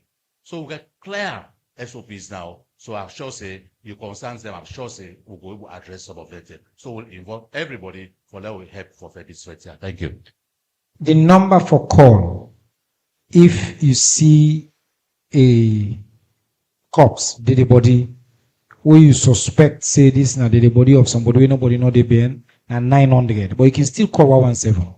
So we get clear SOPs now. So I'm sure say you concerns them. I'm sure say we'll go able to address some of that. So we'll involve everybody for that will help for this right here. Thank you. The number for call, if you see a corpse, dead body, where you suspect, say this now the body of somebody, where nobody know the Ben, and 900, but you can still call 117.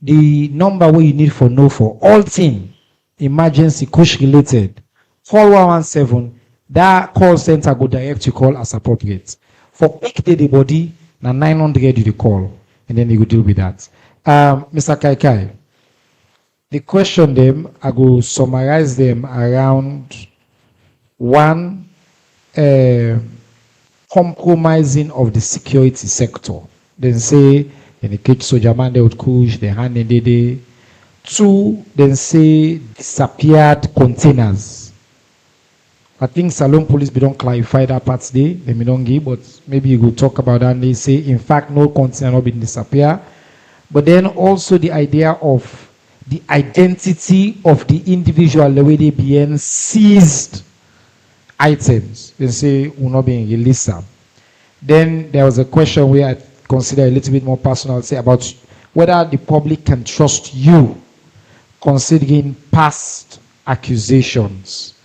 The number where you need for know for all thing, emergency, Kush related, call 117, that call center go direct you call as appropriate. For pick the body, now 900 you call, and then you go deal with that. Mr. Kaikai, the question them, I go summarize them around one, compromising of the security sector. Then say, then they catch soldier man they would Kush, they hand in the 2, then say disappeared containers. I think Salon Police we don't clarify that part today, they may don't give, but maybe you go talk about that and they say in fact no container not been disappear. But then also the idea of the identity of the individual, the way they being seized items, they say will not be released. Then there was a question where I consider a little bit more personal, say about whether the public can trust you, considering past accusations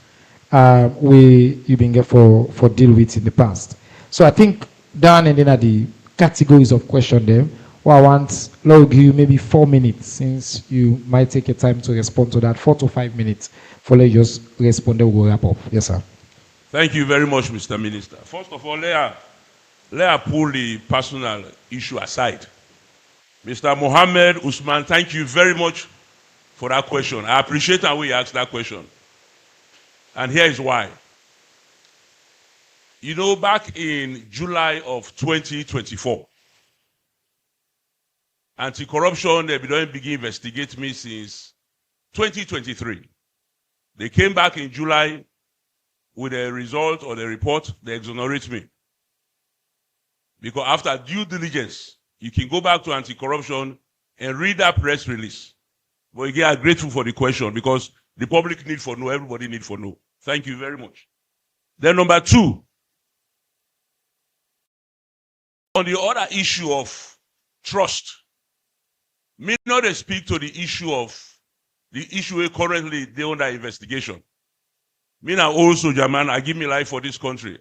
you've been get for deal with in the past. So I think down and then at the categories of question them, Well, I want Lord give you maybe 4 minutes, since you might take your time to respond to that. 4 to 5 minutes. For you just respond, we'll wrap up. Yes, sir. Thank you very much, Mr. Minister. First of all, let her pull the personal issue aside. Mr. Mohammed Usman, thank you very much for that question. I appreciate how you asked that question. And here is why. You know, back in July of 2024, anti-corruption, they don't begin investigate me since 2023. They came back in July with a result or the report, they exonerate me. Because after due diligence, you can go back to anti-corruption and read that press release. But again, I'm grateful for the question because the public need for no, everybody need for no. Thank you very much. Then number two, on the other issue of trust, me not speak to the issue currently they under investigation. Me now also, German, I give me life for this country.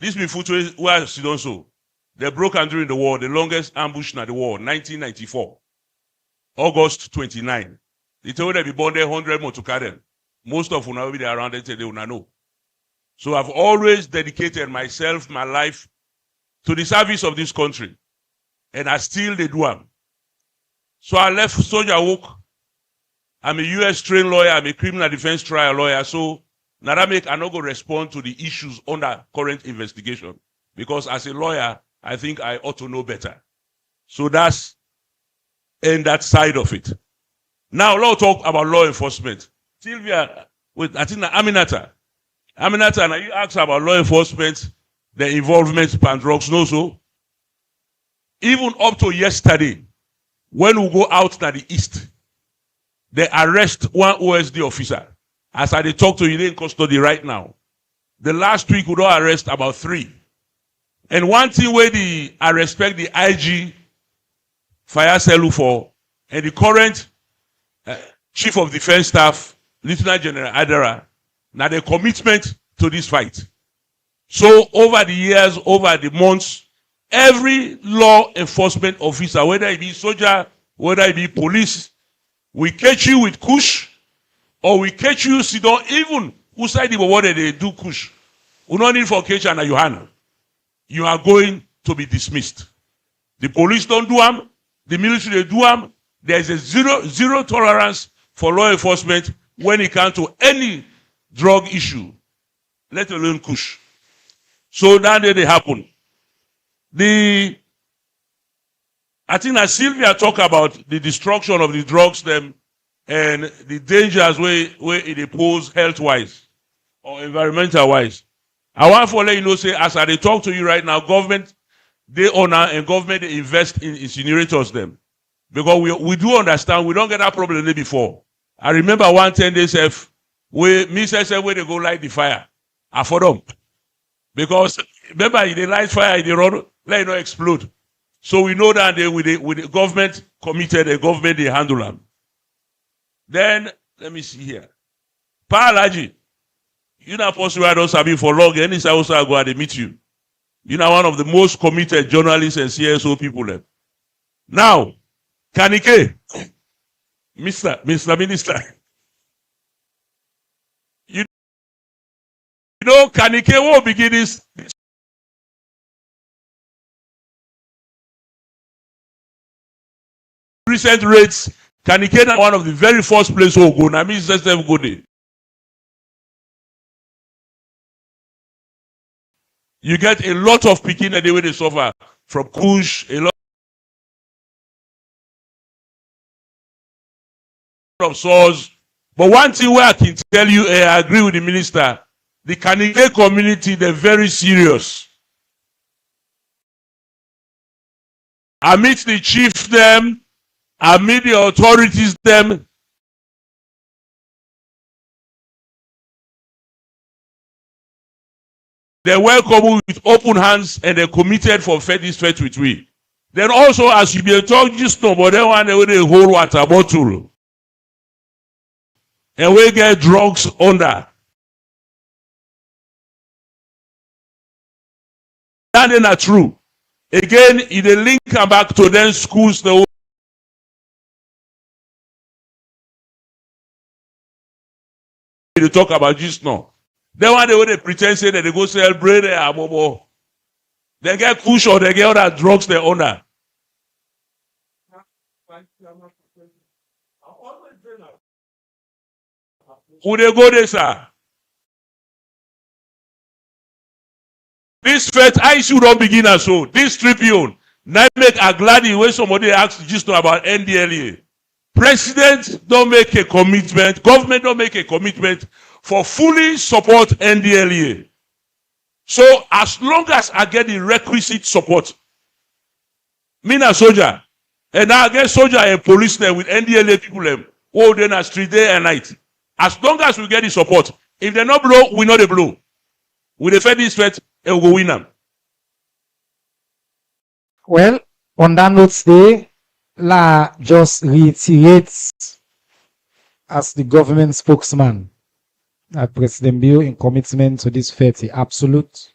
This be footage where I sit also. They broke and during the war, the longest ambush in the war, 1994. August 29. They told them be born there 100 more to carry them. Most of them will be there around it, they will not know. So I've always dedicated myself, my life, to the service of this country. And I still they do them. So I left Soldier Work. I'm a US trained lawyer, I'm a criminal defense trial lawyer. So now that make I not go respond to the issues under current investigation. Because as a lawyer, I think I ought to know better. So that's in that side of it. Now let's talk about law enforcement. Sylvia, I think Aminata. Aminata, now you asked about law enforcement, the involvement in drugs, no so. Even up to yesterday, when we go out to the east, they arrest one OSD officer. As I talk to you, they're in custody right now. The last week, we don't arrest about 3. And one thing where I respect the IG Fire Cell for, and the current Chief of Defense Staff, Lieutenant General Adara, now the commitment to this fight. So over the years, over the months, every law enforcement officer, whether it be soldier, whether it be police, we catch you with Kush, or we catch you sit down, even who side the what they do Kush. We don't need for catch and Johanna. You are going to be dismissed. The police don't do them, the military they do them. There is a zero tolerance for law enforcement when it comes to any drug issue, let alone Kush. So that day they happen. I think that Sylvia talked about the destruction of the drugs them and the dangers where it pose health-wise or environmental-wise. I want to let you know, say, as I talk to you right now, government, they honor and government, they invest in incinerators them. Because we do understand, we don't get that problem before. I remember 110 days where me say where they go light the fire. I for them. Because remember, they light fire, they run, let it not explode. So we know that with the government committed, the government they handle them. Then let me see here. Paralaji, you know possible I don't sabi for long. Any also I go and they meet you. You know one of the most committed journalists and CSO people there. Now, Kanike, Mr. Minister. You know Kanike will begin this recent rates. Kanike is one of the very first places who go. Now, me system go there. You get a lot of picking the way they suffer from Kush, a lot of sores. But one thing where I can tell you, I agree with the minister, the Kanike community, they're very serious. I meet the chief them, I meet the authorities them. They welcome with open hands and they're committed for this fight with we. Then also, as you be talking just no, but then one they hold water bottle. And we get drugs under. That is not true. Again, if they link am back to them schools, they talk about this now. Then one day when they pretend say that they go sell bread and abobo, they get Kush or they get other drugs they own. Who they go there, sir? This first issue don't begin as so. This Tribune, now make a glad when somebody asks just about NDLA. President don't make a commitment, government don't make a commitment for fully support NDLA. So as long as I get the requisite support, me na soldier, and I get soldier and police there with NDLA people them, all day na street day and night. As long as we get the support, if they not blow, we know they blow. We defend this threat and we go win them. Well, on that note today, La just reiterates as the government spokesman that President Bio in commitment to this faith is absolute.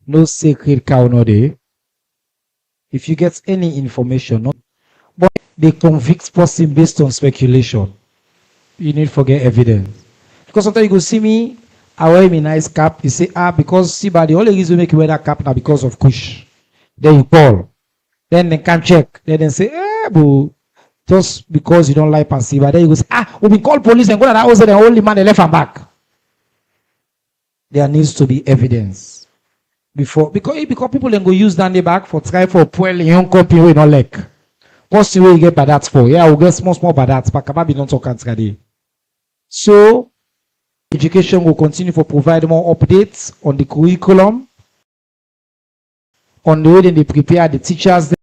No sacred cow no day. If you get any information, but they convict person based on speculation. You need to get evidence. Because sometimes you go see me, I wear my nice cap, you say, because see, but the only reason you make you wear that cap now because of Kush. Then you call. Then they can check. Then they say, boo, just because you don't like Pansiba. Then you go say, we call police and go to that house and the only man they left and back. There needs to be evidence. Because people then go use down the back for try for poor young company we not like. What's the way you get by that for? Yeah, we'll get small by that, but Kababi don't talk today. So education will continue to provide more updates on the curriculum, on the way they prepare the teachers.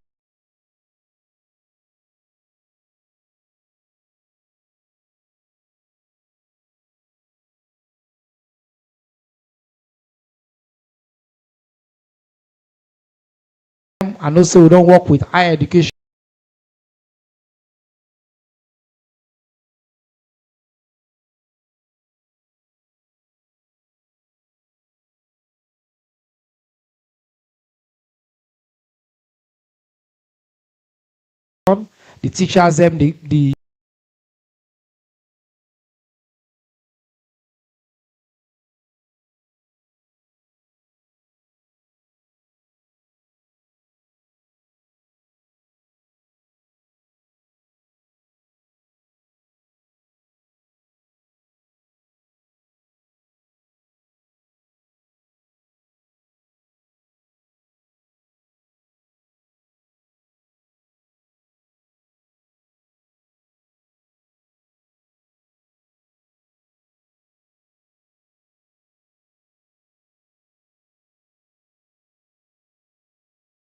And also we don't work with higher education. The teachers them the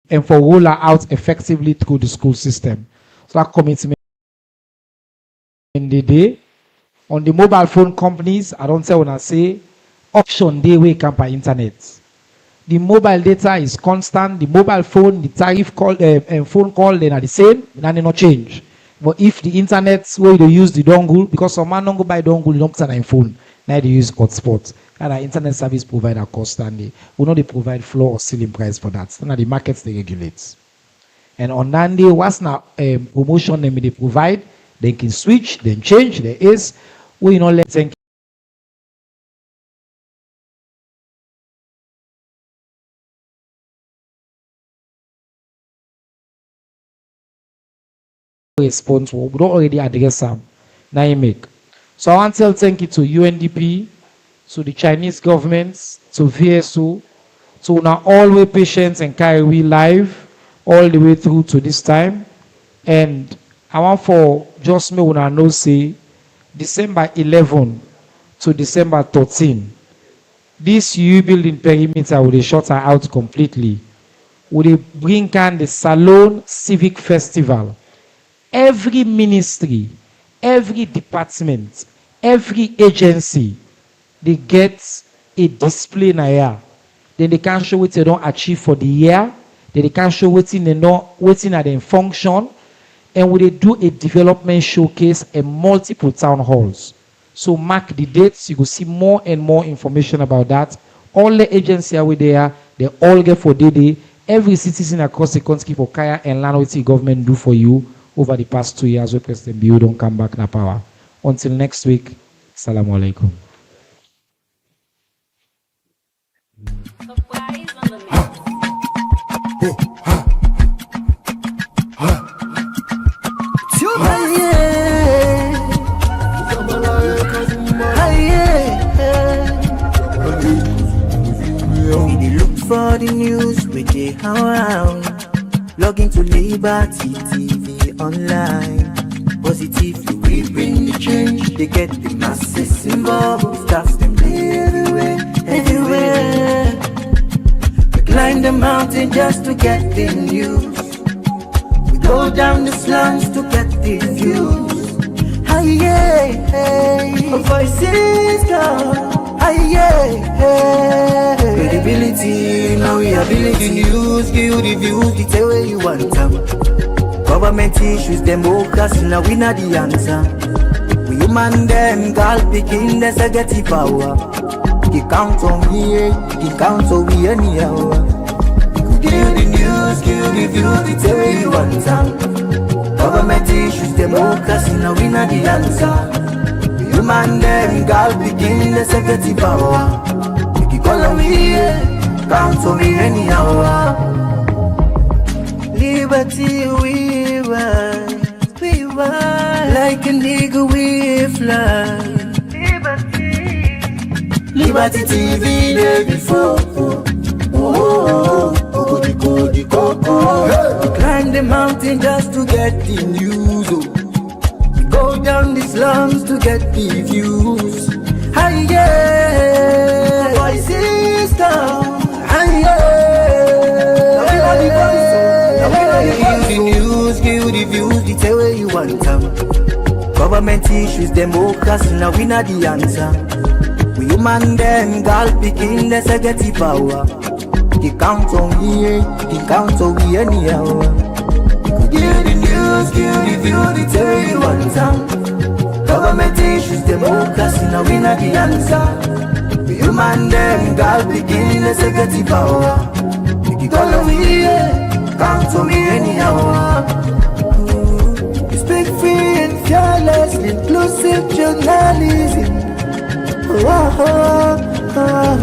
and for roll out effectively through the school system. So that commitment in the day on the mobile phone companies, I don't say when I say option day we can by internet. The mobile data is constant. The mobile phone, the tariff call and phone call, they are the same. And they not change. But if the internet where they use the dongle, because some man don't go buy dongle, you don't put on phone. Now they use hotspot. And our internet service provider constantly. We know they provide floor or ceiling price for that. Now the markets they regulate. And on that day, what's now promotion they provide, they can switch, then change. There is we know let's think response. We don't already address them. Now you make. So I want to thank you to UNDP, to the Chinese government, to VSO, to now always patients and carry we live all the way through to this time. And I want for just me when I know say December 11 to December 13, this U building perimeter will shut out completely. Will bring on the Salon Civic Festival. Every ministry, every department, every agency, they get a display in a year. Then they can show what they don't achieve for the year. Then they can show what they know, what in their function. And we do a development showcase and multiple town halls. So mark the dates. You will see more and more information about that. All the agencies are there. They all get for DD. every citizen across the country for Kaya and land what the government do for you over the past 2 years where President Bill don't come back na power. Until next week, Assalamu alaikum. For the news we get around, log into Liberty TV online. Positively we bring the change. They get the masses involved. Stars them everywhere, everywhere. We climb the mountain just to get the news. We go down the slums to get the views. Hi yeah, voices down. Credibility, now we ability. News, give you the views, the tell where you want them. Government issues, democracy, now we not the answer. We human them, girl picking, there's a get the power. He count on me, he count on me anyhow. Give you the news, give you the views, the tell where you want them. Government issues, democracy, now we not the answer. Human them, girl begin the security power. Make it call on me, count on me anyhow. Liberty we ride, like a nigga we fly. Liberty TV day before. Climb the mountain just to get the news. Go down the slums to get the views. Hi yeah, voices down. Hi yeah, give the news, give the views, the tell where you want them. Government issues, democracy, now we not the answer. We human them, girl picking, there's a get the power. He count on me, he count on me anyhow. Give the news, give the view, the tell where you want them. Government issues, democracy, now we not the answer. We human them, girl begin, let's get the power. Make it all of me, count on me anyhow. Speak free and fearless, inclusive journalism. Oh, oh, oh.